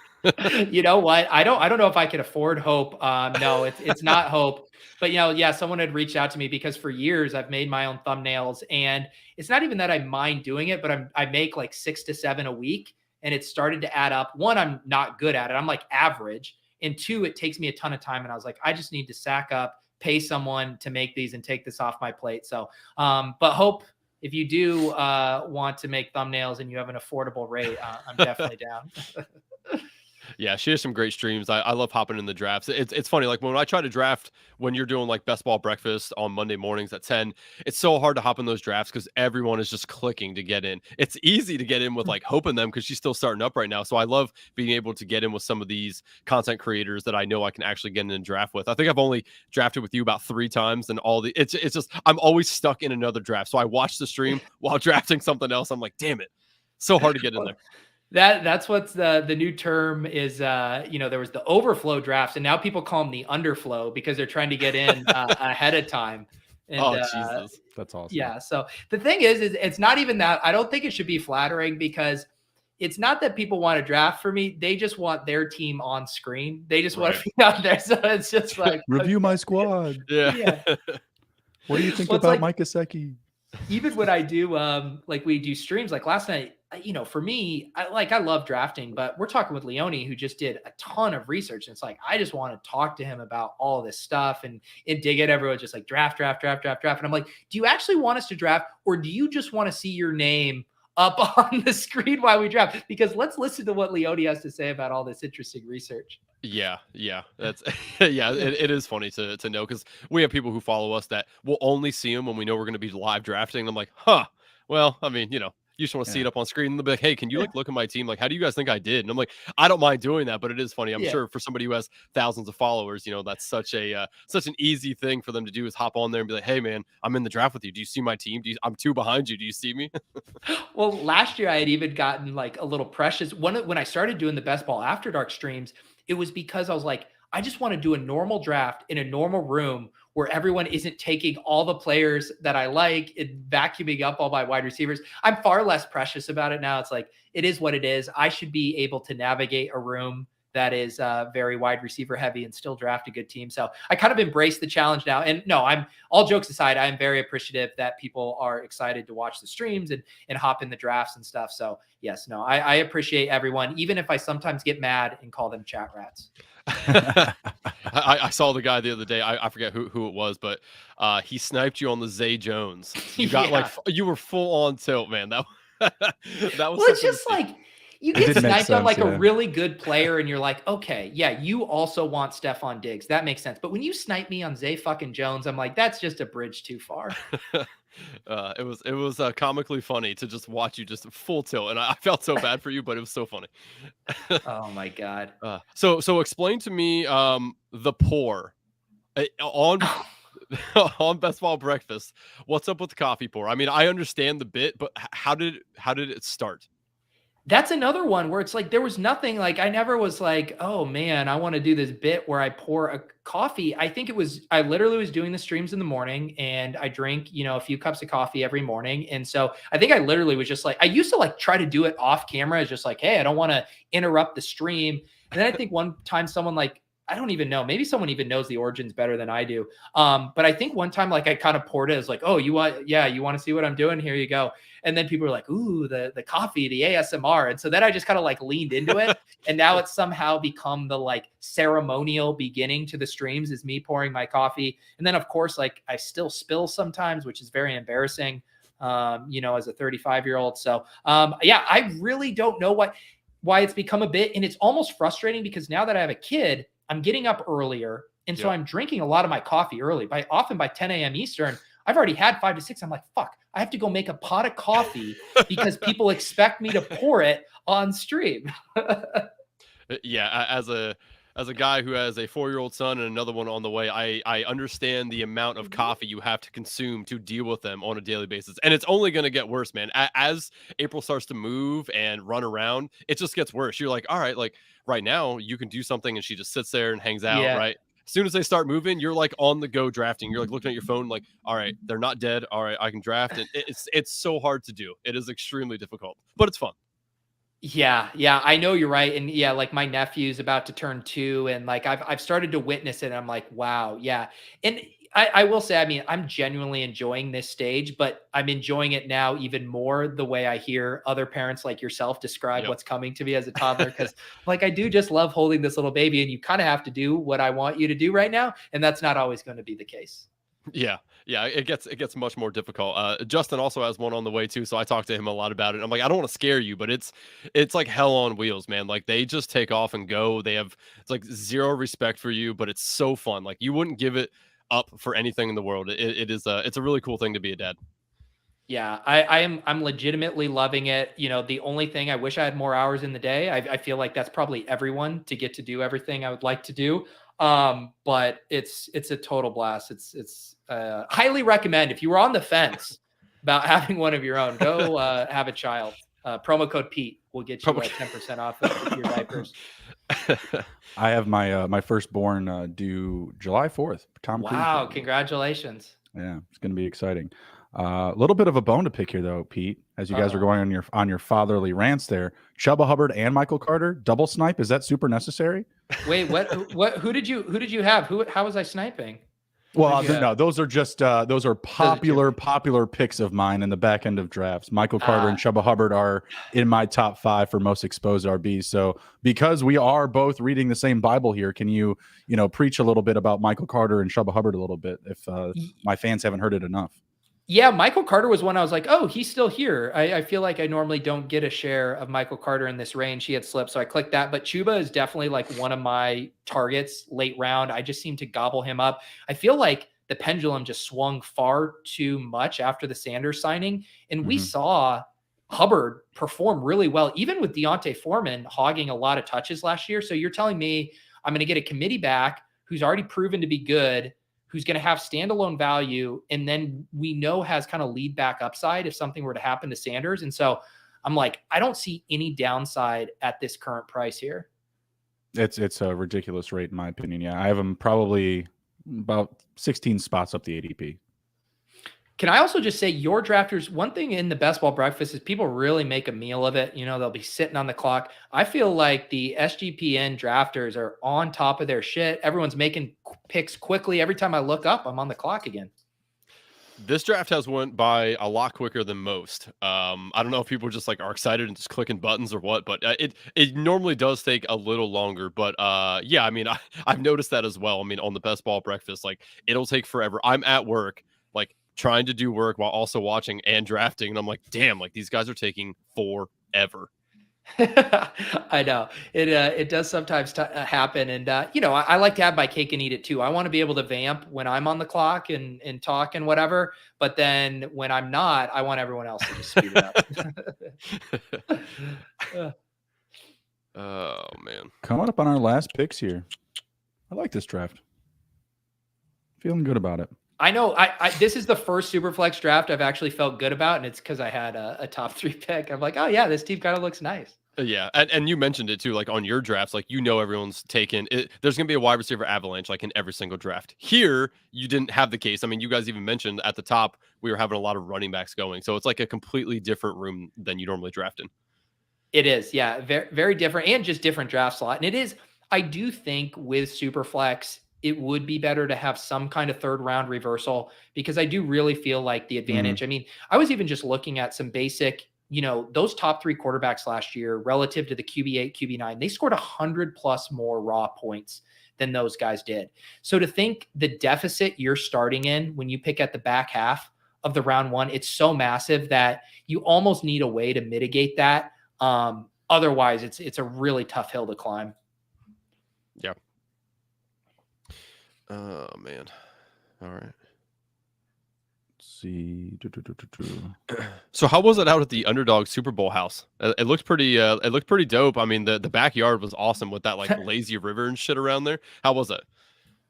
You know what? I don't know if I could afford Hope. No, it's not Hope. But someone had reached out to me because for years I've made my own thumbnails, and it's not even that I mind doing it, but I make like 6 to 7 a week, and it started to add up. One, I'm not good at it. I'm like average. And 2, it takes me a ton of time. And I was like, I just need to sack up, pay someone to make these and take this off my plate. So, but Hope, if you do want to make thumbnails and you have an affordable rate, I'm definitely down. Yeah, she has some great streams. I love hopping in the drafts. It's funny, like when I try to draft, when you're doing like best ball breakfast on Monday mornings at 10, it's so hard to hop in those drafts because everyone is just clicking to get in. It's easy to get in with like Hope in them because she's still starting up right now. So I love being able to get in with some of these content creators that I know I can actually get in and draft with. I think I've only drafted with you about 3 times, and it's just I'm always stuck in another draft. So I watch the stream while drafting something else. I'm like, damn it, so hard to get in there. That's what's the new term is. There was the overflow drafts, and now people call them the underflow because they're trying to get in ahead of time. And, Jesus, that's awesome. Yeah. So the thing is it's not even that. I don't think it should be flattering because it's not that people want to draft for me. They just want their team on screen. They just want to be out there. So it's just like review my squad. Yeah. What do you think about Mike Gesicki? Even when I do, we do streams like last night, for me, I love drafting, but we're talking with Leone, who just did a ton of research. And it's like, I just want to talk to him about all this stuff and dig it. Everyone's just like draft. And I'm like, do you actually want us to draft, or do you just want to see your name up on the screen while we draft? Because let's listen to what Leone has to say about all this interesting research. Yeah. That's it is funny to know, because we have people who follow us that will only see them when we know we're going to be live drafting. And I'm like, well, I mean, you just want to see it up on screen. And they'll be like, hey, can you look at my team? Like, how do you guys think I did? And I'm like, I don't mind doing that, but it is funny. I'm sure for somebody who has thousands of followers, that's such an easy thing for them to do, is hop on there and be like, hey man, I'm in the draft with you. Do you see my team? I'm 2 behind you. Do you see me? Well, last year I had even gotten like a little precious when I started doing the best ball after dark streams. It was because I was like, I just want to do a normal draft in a normal room where everyone isn't taking all the players that I like and vacuuming up all my wide receivers. I'm far less precious about it now. It's like, it is what it is. I should be able to navigate a room that is very wide receiver heavy and still draft a good team. So I kind of embrace the challenge now. And no, I'm all jokes aside, I'm very appreciative that people are excited to watch the streams and hop in the drafts and stuff. So yes, no, I appreciate everyone, even if I sometimes get mad and call them chat rats. I saw the guy the other day. I forget who it was, but he sniped you on the Zay Jones. You got you were full on tilt, man. That that was Well, it's something to just see. like you It get did make sniped on sense, like a yeah. really good player, and you're like, okay, yeah, you also want Stephon Diggs. That makes sense. But when you snipe me on Zay fucking Jones, I'm like, that's just a bridge too far. It was comically funny to just watch you just full tilt, and I felt so bad for you, but it was so funny. Oh my God. So explain to me the pour on on Best Ball Breakfast. What's up with the coffee pour? I mean, I understand the bit, but how did it start? That's another one where it's like there was nothing like I never was like, oh man, I want to do this bit where I pour a coffee. I think it was I literally was doing the streams in the morning and I drink, a few cups of coffee every morning. And so I think I literally was just like I used to like try to do it off camera. It's just like, hey, I don't want to interrupt the stream. And then I think one time someone like I don't even know. Maybe someone even knows the origins better than I do. But I think one time, like I kind of poured it as like, oh, you want to see what I'm doing? Here you go. And then people were like, ooh, the coffee, the ASMR. And so then I just kind of like leaned into it. And now it's somehow become the like ceremonial beginning to the streams is me pouring my coffee. And then of course, like I still spill sometimes, which is very embarrassing, as a 35-year-old. So yeah, I really don't know why it's become a bit. And it's almost frustrating because now that I have a kid, I'm getting up earlier. And so I'm drinking a lot of my coffee early often by 10 a.m. Eastern. I've already had 5 to 6. I'm like, fuck, I have to go make a pot of coffee because people expect me to pour it on stream. Yeah. As a guy who has a 4-year-old son and another one on the way, I understand the amount of coffee you have to consume to deal with them on a daily basis. And it's only going to get worse, man. As April starts to move and run around, it just gets worse. You're like, all right, like right now you can do something and she just sits there and hangs out, Yeah. right? As soon as they start moving, you're like on the go drafting. You're like looking at your phone, like, all right, they're not dead. All right, I can draft. And it's so hard to do. It is extremely difficult, but it's fun. Yeah, I know you're right. And yeah, like my nephew's about to turn 2 and like I've started to witness it and I'm like, wow, yeah. And I will say, I mean, I'm genuinely enjoying this stage, but I'm enjoying it now even more the way I hear other parents like yourself describe what's coming to me as a toddler. Cause like I do just love holding this little baby and you kind of have to do what I want you to do right now. And that's not always going to be the case. Yeah, it gets much more difficult. Justin also has one on the way too, so I talked to him a lot about it. I'm like, I don't want to scare you, but it's like hell on wheels, man. Like they just take off and go. It's like zero respect for you, but it's so fun. Like you wouldn't give it up for anything in the world. It's a really cool thing to be a dad. Yeah, I'm legitimately loving it. The only thing I wish I had more hours in the day. I feel like that's probably everyone to get to do everything I would like to do. But it's a total blast. It's highly recommend if you were on the fence about having one of your own, go have a child. Promo code Pete will get you 10% off of your diapers. I have my firstborn due July 4th. Wow, congratulations. Yeah, it's going to be exciting. A little bit of a bone to pick here, though, Pete. As you guys are going on your fatherly rants there, Chubba Hubbard and Michael Carter double snipe. Is that super necessary? Wait, what? Who did you have? How was I sniping? Well, no, those are just those are popular picks of mine in the back end of drafts. Michael Carter and Chubba Hubbard are in my top 5 for most exposed RBs. So because we are both reading the same Bible here, can you preach a little bit about Michael Carter and Chubba Hubbard a little bit if my fans haven't heard it enough? Yeah, Michael Carter was one I was like, oh, he's still here. I feel like I normally don't get a share of Michael Carter in this range. He had slipped, so I clicked that. But Chuba is definitely like one of my targets late round. I just seem to gobble him up. I feel like the pendulum just swung far too much after the Sanders signing. And we saw Hubbard perform really well, even with Deontay Foreman hogging a lot of touches last year. So you're telling me I'm going to get a committee back who's already proven to be good, who's going to have standalone value, and then we know has kind of lead back upside if something were to happen to Sanders. And so I'm like, I don't see any downside at this current price here. It's a ridiculous rate in my opinion. Yeah, I have him probably about 16 spots up the ADP. Can I also just say your drafters, one thing in the best ball breakfast is people really make a meal of it. They'll be sitting on the clock. I feel like the SGPN drafters are on top of their shit. Everyone's making picks quickly. Every time I look up, I'm on the clock again. This draft has went by a lot quicker than most. I don't know if people just like are excited and just clicking buttons or what, but it normally does take a little longer. But yeah, I mean, I've noticed that as well. I mean, on the Best Ball Breakfast, like it'll take forever. I'm at work, like trying to do work while also watching and drafting, and I'm like, damn, like these guys are taking forever. I know it does sometimes happen. And, I like to have my cake and eat it too. I want to be able to vamp when I'm on the clock and talk and whatever. But then when I'm not, I want everyone else to just speed it up. Oh, man. Coming up on our last picks here. I like this draft. Feeling good about it. I know this is the first Superflex draft I've actually felt good about, and it's because I had a top 3 pick. I'm like, oh yeah, this team kind of looks nice. Yeah, and you mentioned it too, like on your drafts, like everyone's taken it. There's gonna be a wide receiver avalanche, like in every single draft. Here, you didn't have the case. I mean, you guys even mentioned at the top we were having a lot of running backs going, so it's like a completely different room than you normally draft in. It is, yeah, very very different, and just different draft slot. And it is, I do think with Superflex, it would be better to have some kind of 3rd round reversal, because I do really feel like the advantage. I mean, I was even just looking at some basic, those top 3 quarterbacks last year relative to the QB8, QB9, they scored 100 plus more raw points than those guys did. So to think the deficit you're starting in when you pick at the back half of the round 1, it's so massive that you almost need a way to mitigate that. Otherwise it's a really tough hill to climb. Yeah. Oh man. All right. Let's see. So how was it out at the Underdog Super Bowl house? It looked pretty dope. I mean, the backyard was awesome with that like lazy river and shit around there. How was it?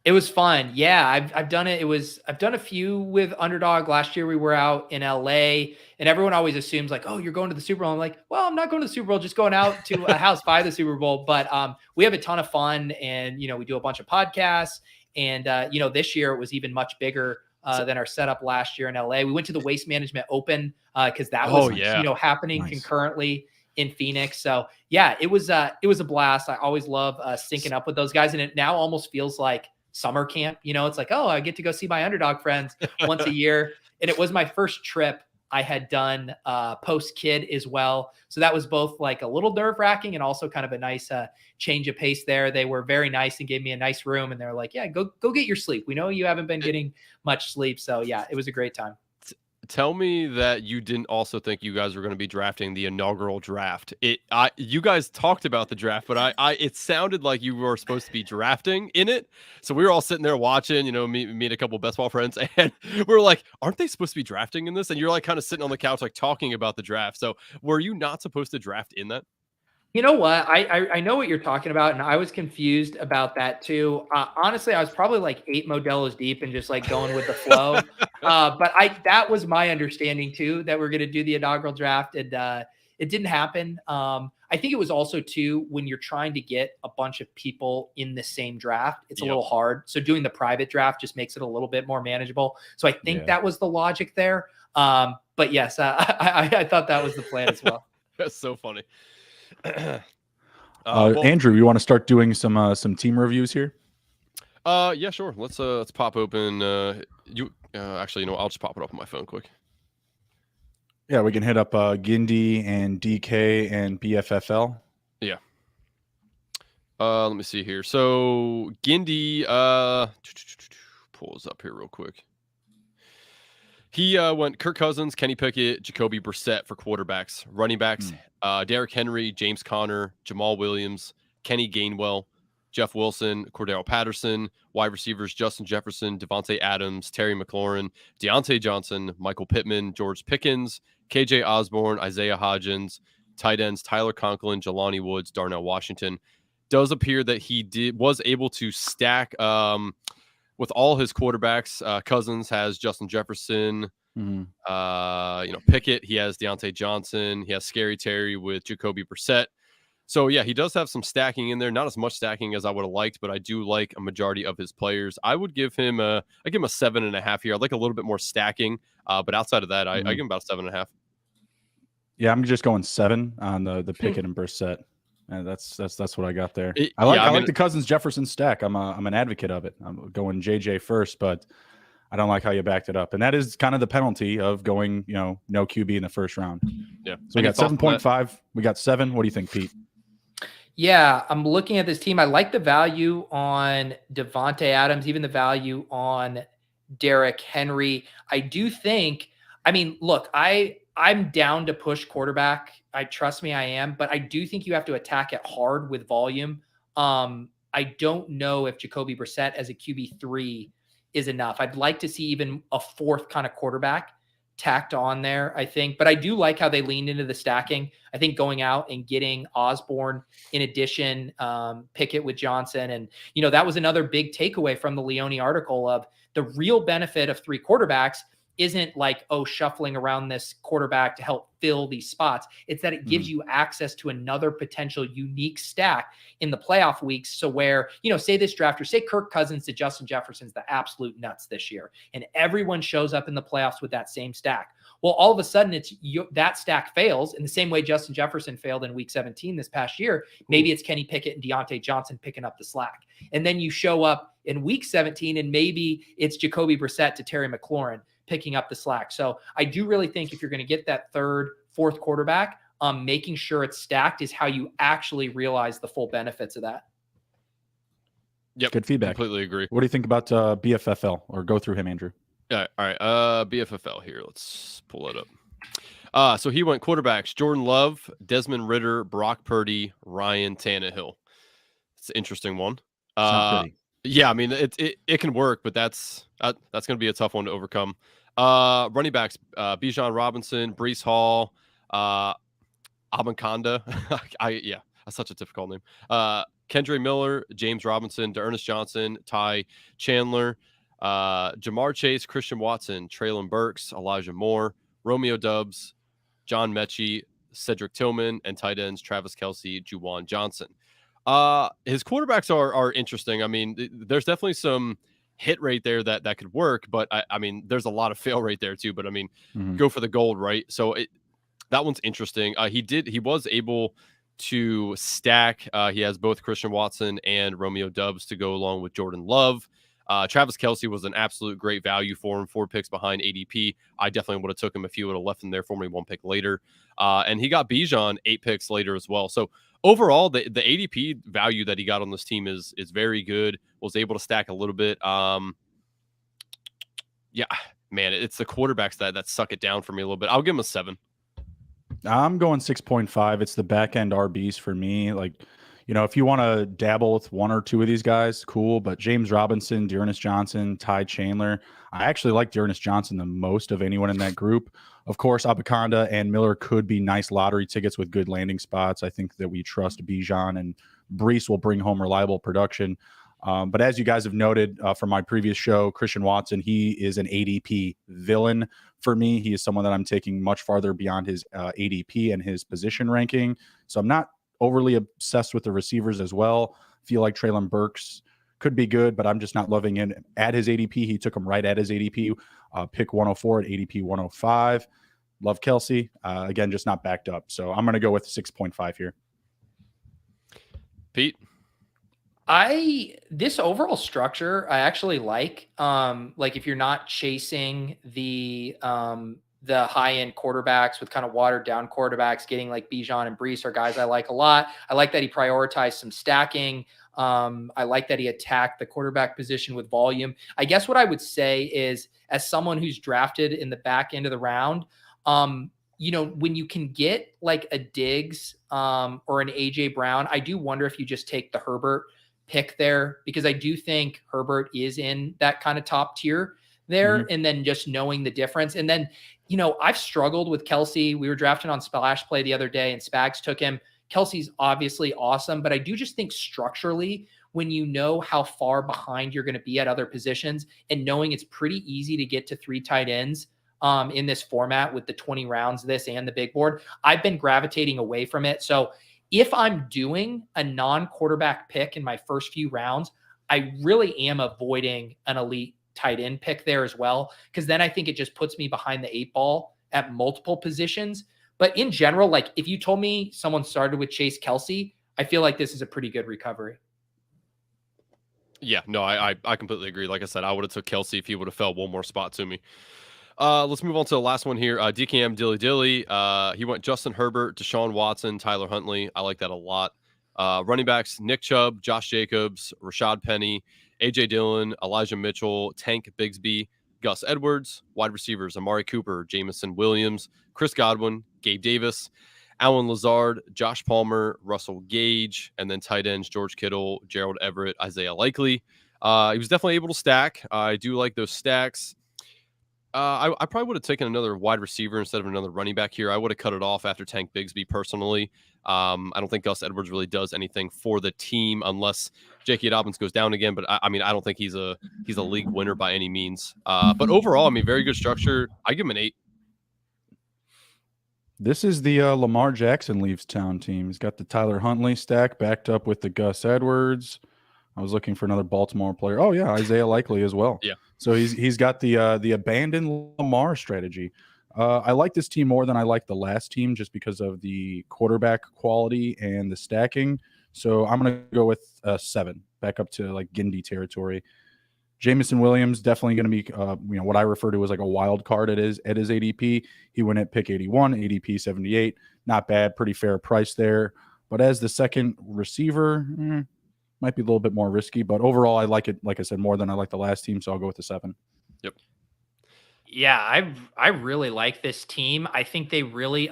It was fun. Yeah, I've done it. I've done a few with Underdog. Last year we were out in LA, and everyone always assumes like, oh, you're going to the Super Bowl. I'm like, well, I'm not going to the Super Bowl, just going out to a house by the Super Bowl. But we have a ton of fun, and we do a bunch of podcasts. And this year it was even much bigger than our setup last year in LA. We went to the Waste Management Open because that was happening concurrently in Phoenix. So yeah, it was a blast. I always love syncing up with those guys, and it now almost feels like summer camp. It's like, oh, I get to go see my Underdog friends once a year. And it was my first trip I had done post kid as well. So that was both like a little nerve wracking and also kind of a nice change of pace there. They were very nice and gave me a nice room. And they're like, yeah, go get your sleep. We know you haven't been getting much sleep. So yeah, it was a great time. Tell me that you didn't also think you guys were going to be drafting the inaugural draft. You guys talked about the draft, but it sounded like you were supposed to be drafting in it. So we were all sitting there watching, me and a couple of best ball friends, and we were like, aren't they supposed to be drafting in this? And you're like kind of sitting on the couch, like talking about the draft. So were you not supposed to draft in that? You know what? I know what you're talking about, and I was confused about that too. Honestly, I was probably like 8 Modelo's deep and just like going with the flow. But that was my understanding too, that we're going to do the inaugural draft, and it didn't happen. I think it was also too, when you're trying to get a bunch of people in the same draft, it's a little hard. So doing the private draft just makes it a little bit more manageable. So I think that was the logic there. But yes, I thought that was the plan as well. That's so funny. Andrew, you want to start doing some team reviews here? Yeah, sure. Let's pop open. Actually, I'll just pop it up on my phone quick. Yeah, we can hit up Gindy and DK and BFFL. Yeah. Let me see here. So Gindy, pulls up here real quick. He went Kirk Cousins, Kenny Pickett, Jacoby Brissett for quarterbacks. Running backs, Derrick Henry, James Conner, Jamal Williams, Kenny Gainwell, Jeff Wilson, Cordero Patterson. Wide receivers, Justin Jefferson, Devontae Adams, Terry McLaurin, Deontay Johnson, Michael Pittman, George Pickens, KJ Osborne, Isaiah Hodgins. Tight ends, Tyler Conklin, Jelani Woods, Darnell Washington. Does appear that he was able to stack with all his quarterbacks. Cousins has Justin Jefferson, Pickett. He has Deontay Johnson. He has Scary Terry with Jacoby Brissett. So yeah, he does have some stacking in there. Not as much stacking as I would have liked, but I do like a majority of his players. I would give him a 7.5 here. I'd like a little bit more stacking, but outside of that, I give him about 7.5. Yeah, I'm just going 7 on the Pickett and Brissett. And that's what I got there. I like the Cousins Jefferson stack. I'm an advocate of it. I'm going JJ first, but I don't like how you backed it up. And that is kind of the penalty of going, no QB in the first round. Yeah. So we got 7.5. We got 7. What do you think, Pete? Yeah, I'm looking at this team. I like the value on Devontae Adams, even the value on Derrick Henry. I do think, look, I'm down to push quarterback. Trust me, I am, but I do think you have to attack it hard with volume. I don't know if Jacoby Brissett as a QB3 is enough. I'd like to see even a fourth kind of quarterback tacked on there, I think. But I do like how they leaned into the stacking. I think going out and getting Osborne in addition, Pickett with Johnson. And, that was another big takeaway from the Leone article of the real benefit of 3 quarterbacks isn't like, shuffling around this quarterback to help fill these spots. It's that it gives you access to another potential unique stack in the playoff weeks. So where, say this drafter, say Kirk Cousins to Justin Jefferson's the absolute nuts this year, and everyone shows up in the playoffs with that same stack. Well, all of a sudden that stack fails in the same way Justin Jefferson failed in week 17 this past year. Maybe it's Kenny Pickett and Deontay Johnson picking up the slack. And then you show up in week 17 and maybe it's Jacoby Brissett to Terry McLaurin picking up the slack. So I do really think if you're going to get that third, fourth quarterback, making sure it's stacked is how you actually realize the full benefits of that. Yep. Good feedback. Completely agree. What do you think about BFFL? Or go through him, Andrew. Yeah. All right. BFFL here. Let's pull it up. So he went quarterbacks: Jordan Love, Desmond Ridder, Brock Purdy, Ryan Tannehill. It's an interesting one. It's not pretty. Yeah, it can work, but that's going to be a tough one to overcome. Running backs: Bijan Robinson, Breece Hall, Abanconda. That's such a difficult name. Kendre Miller, James Robinson, D'Ernest Johnson, Ty Chandler, Jamar Chase, Christian Watson, Traylon Burks, Elijah Moore, Romeo Doubs, John Mechie, Cedric Tillman, and tight ends Travis Kelce, Juwan Johnson. His quarterbacks are interesting. There's definitely some hit rate there that could work, but there's a lot of fail rate there too. But go for the gold, right? So that one's interesting. He was able to stack. He has both Christian Watson and Romeo Doubs to go along with Jordan Love. Travis Kelce was an absolute great value for him, 4 picks behind ADP. I definitely would have took him if he would have left him there for me 1 pick later. And he got Bijan 8 picks later as well. So overall, the ADP value that he got on this team is very good. Was able to stack a little bit. It's the quarterbacks that suck it down for me a little bit. I'll give him a 7. I'm going 6.5. It's the back end RBs for me. If you want to dabble with 1 or 2 of these guys, cool. But James Robinson, D'Ernest Johnson, Ty Chandler, I actually like D'Ernest Johnson the most of anyone in that group. Of course, Abanconda and Miller could be nice lottery tickets with good landing spots. I think that we trust Bijan, and Breece will bring home reliable production. But as you guys have noted from my previous show, Christian Watson, he is an ADP villain for me. He is someone that I'm taking much farther beyond his ADP and his position ranking. So I'm not overly obsessed with the receivers as well. Feel like Traylon Burks could be good, but I'm just not loving it at his ADP. He took him right at his ADP, pick 104 at ADP 105. Love Kelce. Again, just not backed up. So I'm going to go with 6.5 here. Pete? This overall structure, I actually like if you're not chasing the high end quarterbacks with kind of watered down quarterbacks, getting like Bijan and Breece are guys I like a lot. I like that he prioritized some stacking. I like that he attacked the quarterback position with volume. I guess what I would say is, as someone who's drafted in the back end of the round, when you can get like a Diggs or an AJ Brown, I do wonder if you just take the Herbert pick there, because I do think Herbert is in that kind of top tier there. Mm-hmm. And then just knowing the difference. And then, I've struggled with Kelce. We were drafting on Splash Play the other day and Spags took him. Kelce's obviously awesome, but I do just think structurally, when you know how far behind you're going to be at other positions and knowing it's pretty easy to get to 3 tight ends in this format with the 20 rounds, this and the big board, I've been gravitating away from it. So if I'm doing a non-quarterback pick in my first few rounds, I really am avoiding an elite tight end pick there as well, because then I think it just puts me behind the 8 ball at multiple positions. But in general, like if you told me someone started with Chase Kelce, I feel like this is a pretty good recovery. Yeah, no, I completely agree. Like I said, I would have took Kelsey if he would have fell one more spot to me. Let's move on to the last one here. DKM Dilly Dilly. He went Justin Herbert, Deshaun Watson, Tyler Huntley. I like that a lot. Running backs, Nick Chubb, Josh Jacobs, Rashad Penny, AJ Dillon, Elijah Mitchell, Tank Bigsby, Gus Edwards. Wide receivers, Amari Cooper, Jamison Williams, Chris Godwin, Gabe Davis, Alan Lazard, Josh Palmer, Russell Gage, and then tight ends, George Kittle, Gerald Everett, Isaiah Likely. He was definitely able to stack. I do like those stacks. I probably would have taken another wide receiver instead of another running back here. I would have cut it off after Tank Bigsby personally. I don't think Gus Edwards really does anything for the team unless J.K. Dobbins goes down again. But I mean, I don't think he's a league winner by any means. But overall, I mean, very good structure. I give him an 8. This is the Lamar Jackson leaves town team. He's got the Tyler Huntley stack backed up with the Gus Edwards. I was looking for another Baltimore player. Oh yeah, Isaiah Likely as well. Yeah. So he's got the abandoned Lamar strategy. I like this team more than I like the last team just because of the quarterback quality and the stacking. So I'm gonna go with 7, back up to like Gindy territory. Jamison Williams definitely going to be what I refer to as like a wild card at his ADP. He went at pick 81, ADP 78. Not bad, pretty fair price there. But as the second receiver, might be a little bit more risky. But overall, I like it, like I said, more than I like the last team. So I'll go with the 7. Yep. Yeah, I really like this team. I think they really,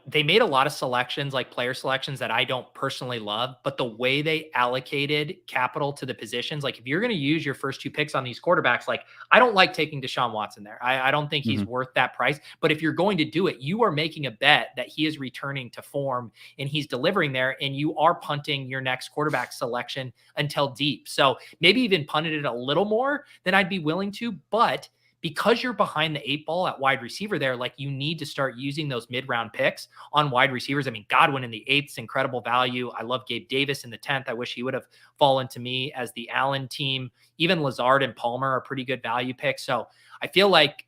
they made a lot of selections, like player selections that I don't personally love, but the way they allocated capital to the positions, like if you're going to use your first 2 picks on these quarterbacks, like I don't like taking Deshaun Watson there. I don't think he's worth that price, but if you're going to do it, you are making a bet that he is returning to form and he's delivering there, and you are punting your next quarterback selection until deep. So maybe even punted it a little more than I'd be willing to, but because you're behind the 8 ball at wide receiver there, like you need to start using those mid-round picks on wide receivers. I mean, Godwin in the 8th, incredible value. I love Gabe Davis in the 10th. I wish he would have fallen to me as the Allen team. Even Lazard and Palmer are pretty good value picks. So I feel like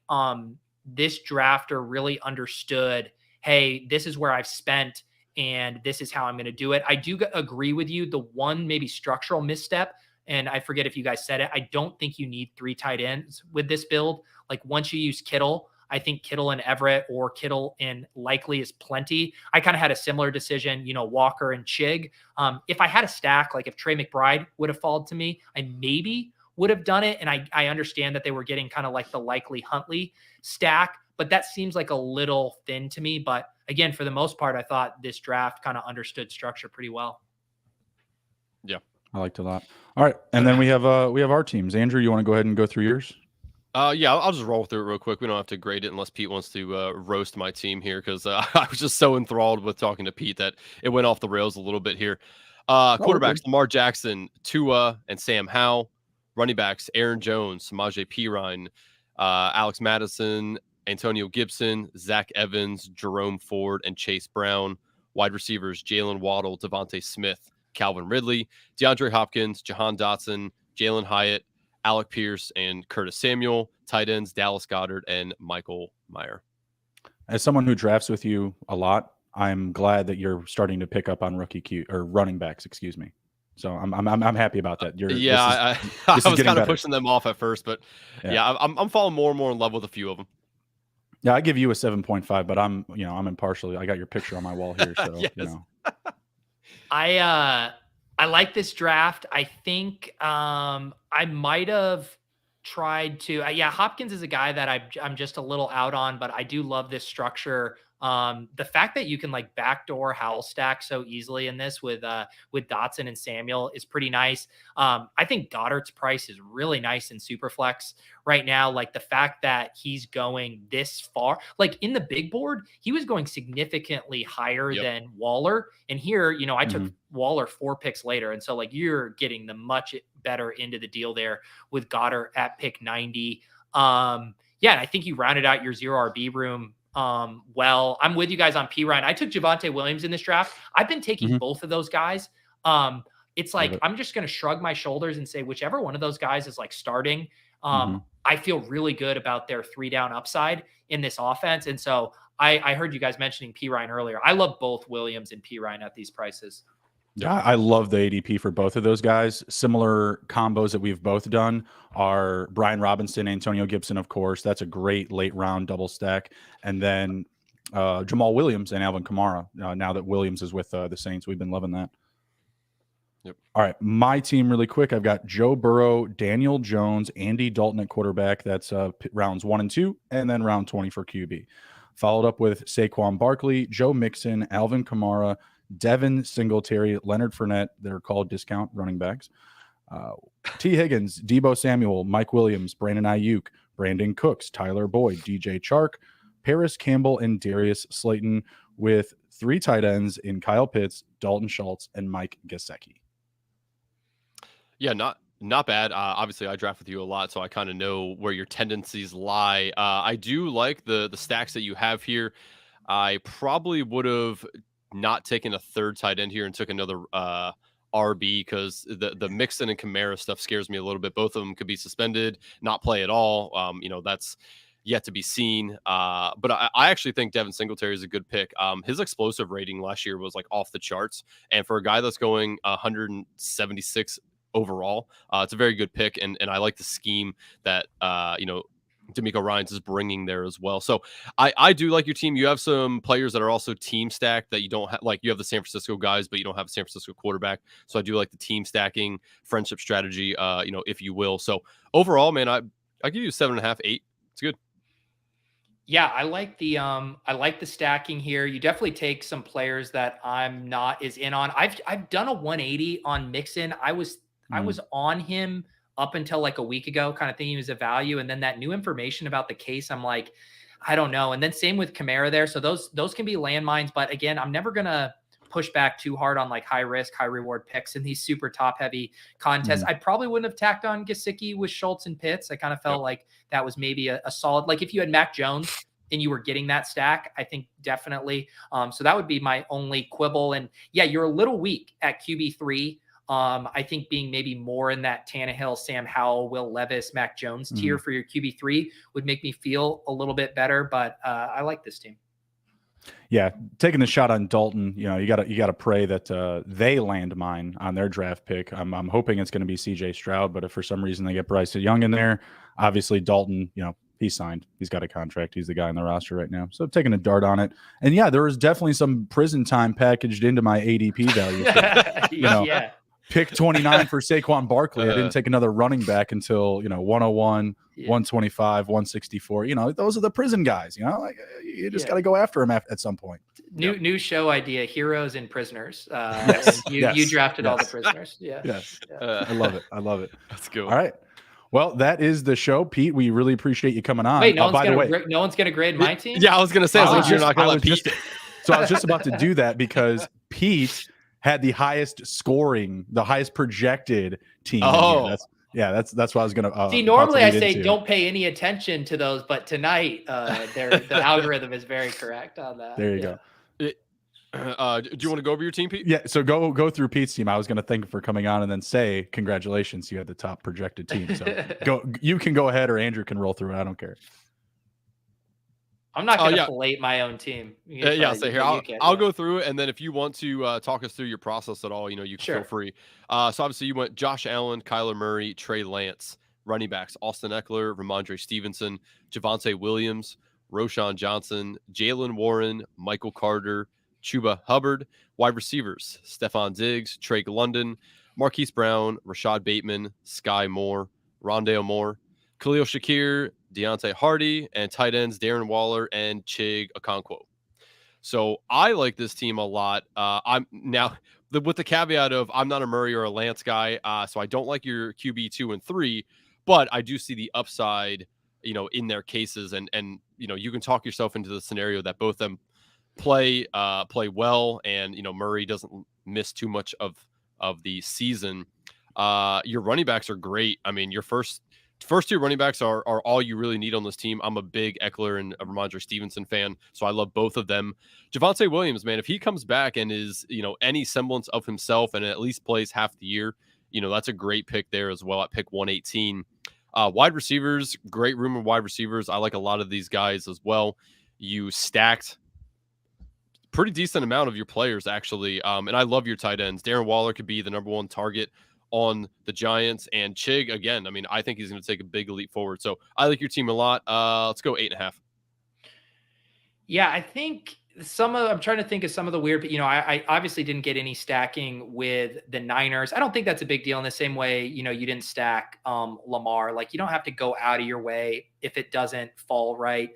this drafter really understood, hey, this is where I've spent and this is how I'm going to do it. I do agree with you. The one maybe structural misstep, and I forget if you guys said it, I don't think you need 3 tight ends with this build. Like once you use Kittle, I think Kittle and Everett or Kittle and Likely is plenty. I kind of had a similar decision, Walker and Chig. If I had a stack, like if Trey McBride would have fallen to me, I maybe would have done it. And I understand that they were getting kind of like the Likely Huntley stack, but that seems like a little thin to me. But again, for the most part, I thought this draft kind of understood structure pretty well. Yeah. I liked it a lot. All right, and then we have our teams. Andrew, you want to go ahead and go through yours? Yeah, I'll just roll through it real quick. We don't have to grade it unless Pete wants to roast my team here because I was just so enthralled with talking to Pete that it went off the rails a little bit here. Quarterbacks, Lamar Jackson, Tua, and Sam Howell. Running backs, Aaron Jones, Samaje Perine, Alex Madison, Antonio Gibson, Zach Evans, Jerome Ford, and Chase Brown. Wide receivers, Jalen Waddle, Devontae Smith, Calvin Ridley, DeAndre Hopkins, Jahan Dotson, Jalen Hyatt, Alec Pierce, and Curtis Samuel. Tight ends, Dallas Goedert and Michael Mayer. As someone who drafts with you a lot, I'm glad that you're starting to pick up on running backs. Excuse me. So I'm happy about that. I was kind of pushing them off at first, but yeah, I'm falling more and more in love with a few of them. Yeah, I give you a 7.5, but I'm impartial. I got your picture on my wall here, so yes. I like this draft. I think I might have tried to. Hopkins is a guy that I'm just a little out on, but I do love this structure. The fact that you can like backdoor Howell stack so easily in this with Dotson and Samuel is pretty nice. I think Goddard's price is really nice in Superflex right now. Like the fact that he's going this far, like in the big board, he was going significantly higher than Waller. And here, I took Waller 4 picks later. And so like you're getting the much better into the deal there with Goddard at pick 90. And I think you rounded out your 0 RB room well. I'm with you guys on Perine. I took Javonte Williams in this draft. I've been taking both of those guys. It's like I'm just going to shrug my shoulders and say whichever one of those guys is like starting. I feel really good about their 3-down upside in this offense. And so I heard you guys mentioning Perine earlier. I love both Williams and Perine at these prices. Yeah, I love the ADP for both of those guys. Similar combos that we've both done are Brian Robinson, Antonio Gibson, of course. That's a great late round double stack. And then Jamal Williams and Alvin Kamara. Now that Williams is with the Saints, we've been loving that. Yep. All right, my team really quick. I've got Joe Burrow, Daniel Jones, Andy Dalton at quarterback. That's rounds 1 and 2, and then round 20 for QB. Followed up with Saquon Barkley, Joe Mixon, Alvin Kamara, Devin Singletary, Leonard Fournette. They're called discount running backs. T. Higgins, Debo Samuel, Mike Williams, Brandon Ayuk, Brandon Cooks, Tyler Boyd, DJ Chark, Paris Campbell, and Darius Slayton, with 3 tight ends in Kyle Pitts, Dalton Schultz, and Mike Gesicki. Yeah, not bad. Obviously, I draft with you a lot, so I kind of know where your tendencies lie. I do like the stacks that you have here. I probably would have not taken a third tight end here and took another RB, because the Mixon and Kamara stuff scares me a little bit. Both of them could be suspended, not play at all. That's yet to be seen. But I actually think Devin Singletary is a good pick. His explosive rating last year was like off the charts, and for a guy that's going 176 overall, it's a very good pick, and I like the scheme that D'Amico Ryans is bringing there as well. So I do like your team. You have some players that are also team stacked that you don't have. Like, you have the San Francisco guys, but you don't have a San Francisco quarterback. So I do like the team stacking friendship strategy, if you will. So overall, man, I give you 7.5, 8. It's good. Yeah, I like the stacking here. You definitely take some players that I'm not as in on. I've done a 180 on Mixon. I was on him up until like a week ago, kind of thinking he was a value. And then that new information about the case, I'm like, I don't know. And then same with Kamara there. So those can be landmines. But again, I'm never going to push back too hard on like high risk, high reward picks in these super top heavy contests. I probably wouldn't have tacked on Gesicki with Schultz and Pitts. I kind of felt like that was maybe a solid, like if you had Mac Jones and you were getting that stack, I think definitely. So that would be my only quibble. And yeah, you're a little weak at QB3. I think being maybe more in that Tannehill, Sam Howell, Will Levis, Mac Jones tier for your QB3 would make me feel a little bit better. But I like this team. Yeah, taking the shot on Dalton, you gotta pray that they land mine on their draft pick. I'm hoping it's going to be CJ Stroud, but if for some reason they get Bryce Young in there, obviously Dalton, he's signed. He's got a contract. He's the guy on the roster right now. So taking a dart on it. And yeah, there was definitely some prison time packaged into my ADP value. So, yeah. Pick 29 for Saquon Barkley. I didn't take another running back until 101, 125, 164. Those are the prison guys. You just got to go after him at some point. New show idea: heroes and prisoners. Yes. You drafted all the prisoners. Yeah. Yes. I love it. Let's go. All right. Well, that is the show, Pete. We really appreciate you coming on. Wait, no one's gonna grade my team. Yeah, I was gonna say. You're not gonna let Pete. So I was just about to do that because Pete had the highest scoring, the highest projected team. Oh, that's what I was gonna see. Normally I say don't pay any attention to those, but tonight the algorithm is very correct on that. There you go. Do you want to go over your team, Pete? Yeah, so go through Pete's team. I was going to thank him for coming on and then say congratulations, you had the top projected team. So you can go ahead, or Andrew can roll through it. I don't care. I'm not going to plate my own team. So here I'll go through it, and then if you want to talk us through your process at all, you can feel free. So obviously you went Josh Allen, Kyler Murray, Trey Lance. Running backs: Austin Eckler, Ramondre Stevenson, Javonte Williams, Roshan Johnson, Jalen Warren, Michael Carter, Chuba Hubbard. Wide receivers: Stephon Diggs, Drake London, Marquise Brown, Rashad Bateman, Sky Moore, Rondale Moore, Khalil Shakir, Deontay Hardy, and tight ends Darren Waller and Chig Okonkwo. So I like this team a lot. I'm now with the caveat of I'm not a Murray or a Lance guy, so I don't like your QB 2 and 3, but I do see the upside, in their cases, and you can talk yourself into the scenario that both of them play well, and Murray doesn't miss too much of the season. Your running backs are great. I mean, your first two running backs are all you really need on this team. I'm a big Eckler and Ramondre Stevenson fan, so I love both of them. Javonte Williams, man, if he comes back and is any semblance of himself and at least plays half the year, that's a great pick there as well at pick 118. Wide receivers, great room of wide receivers. I like a lot of these guys as well. You stacked pretty decent amount of your players, actually. And I love your tight ends. Darren Waller could be the #1 target on the Giants, and Chig, again, I mean, I think he's going to take a big leap forward. So I like your team a lot. Let's go 8.5. Yeah, I think I'm trying to think of some of the weird, but I obviously didn't get any stacking with the Niners. I don't think that's a big deal in the same way, you didn't stack Lamar. Like, you don't have to go out of your way if it doesn't fall right.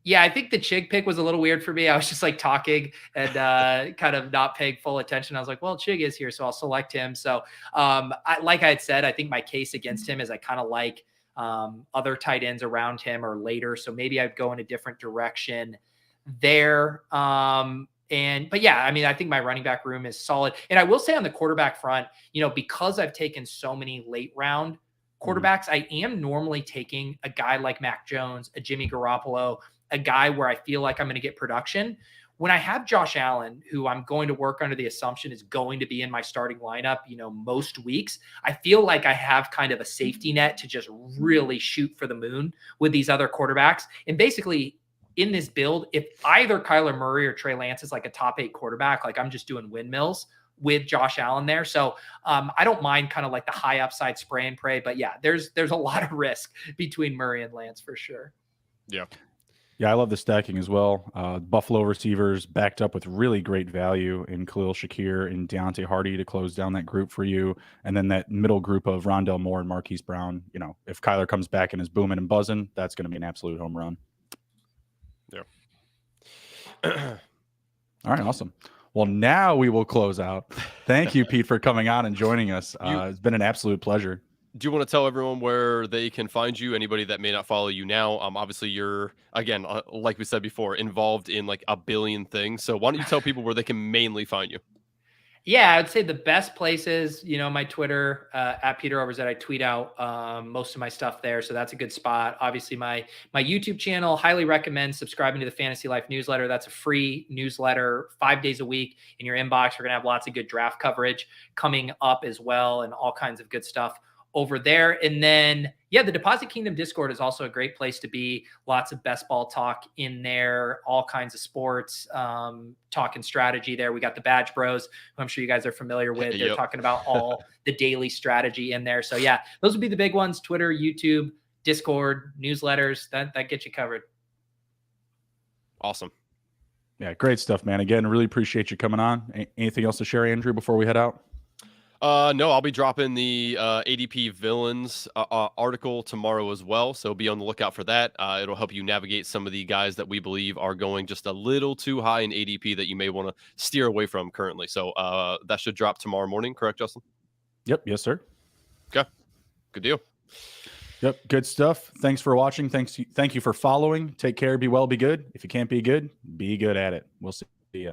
Yeah, I think the Chig pick was a little weird for me. I was just like talking and kind of not paying full attention. I was like, well, Chig is here, so I'll select him. So like I had said, I think my case against him is I kind of like other tight ends around him or later. So maybe I'd go in a different direction there. But yeah, I mean, I think my running back room is solid. And I will say on the quarterback front, because I've taken so many late round quarterbacks, I am normally taking a guy like Mac Jones, a Jimmy Garoppolo, a guy where I feel like I'm going to get production. When I have Josh Allen, who I'm going to work under the assumption is going to be in my starting lineup, most weeks, I feel like I have kind of a safety net to just really shoot for the moon with these other quarterbacks. And basically in this build, if either Kyler Murray or Trey Lance is like a top 8 quarterback, like I'm just doing windmills with Josh Allen there. So I don't mind kind of like the high upside spray and pray, but yeah, there's a lot of risk between Murray and Lance for sure. Yeah. Yeah, I love the stacking as well. Buffalo receivers backed up with really great value in Khalil Shakir and Deontay Hardy to close down that group for you. And then that middle group of Rondell Moore and Marquise Brown. If Kyler comes back and is booming and buzzing, that's going to be an absolute home run. Yeah. All right, awesome. Well, now we will close out. Thank you, Pete, for coming on and joining us. It's been an absolute pleasure. Do you want to tell everyone where they can find you? Anybody that may not follow you now, obviously you're, again, like we said before, involved in like a billion things. So why don't you tell people where they can mainly find you? Yeah, I'd say the best places, my Twitter, at Peter Overzet, I tweet out most of my stuff there. So that's a good spot. Obviously, my YouTube channel, highly recommend subscribing to the Fantasy Life newsletter. That's a free newsletter 5 days a week in your inbox. We're going to have lots of good draft coverage coming up as well and all kinds of good stuff over there. And then, yeah, the Deposit Kingdom Discord is also a great place to be. Lots of best ball talk in there, all kinds of sports, talking strategy there. We got the Badge Bros, who I'm sure you guys are familiar with. They're talking about all the daily strategy in there. So yeah, those would be the big ones: Twitter, YouTube, Discord, newsletters. That gets you covered. Awesome. Yeah, great stuff, man. Again, really appreciate you coming on. Anything else to share, Andrew, before we head out? No, I'll be dropping the ADP villains article tomorrow as well. So be on the lookout for that. It'll help you navigate some of the guys that we believe are going just a little too high in ADP that you may want to steer away from currently. So that should drop tomorrow morning. Correct, Justin? Yep. Yes, sir. Okay. Good deal. Yep. Good stuff. Thanks for watching. Thank you for following. Take care. Be well, be good. If you can't be good at it. We'll see you.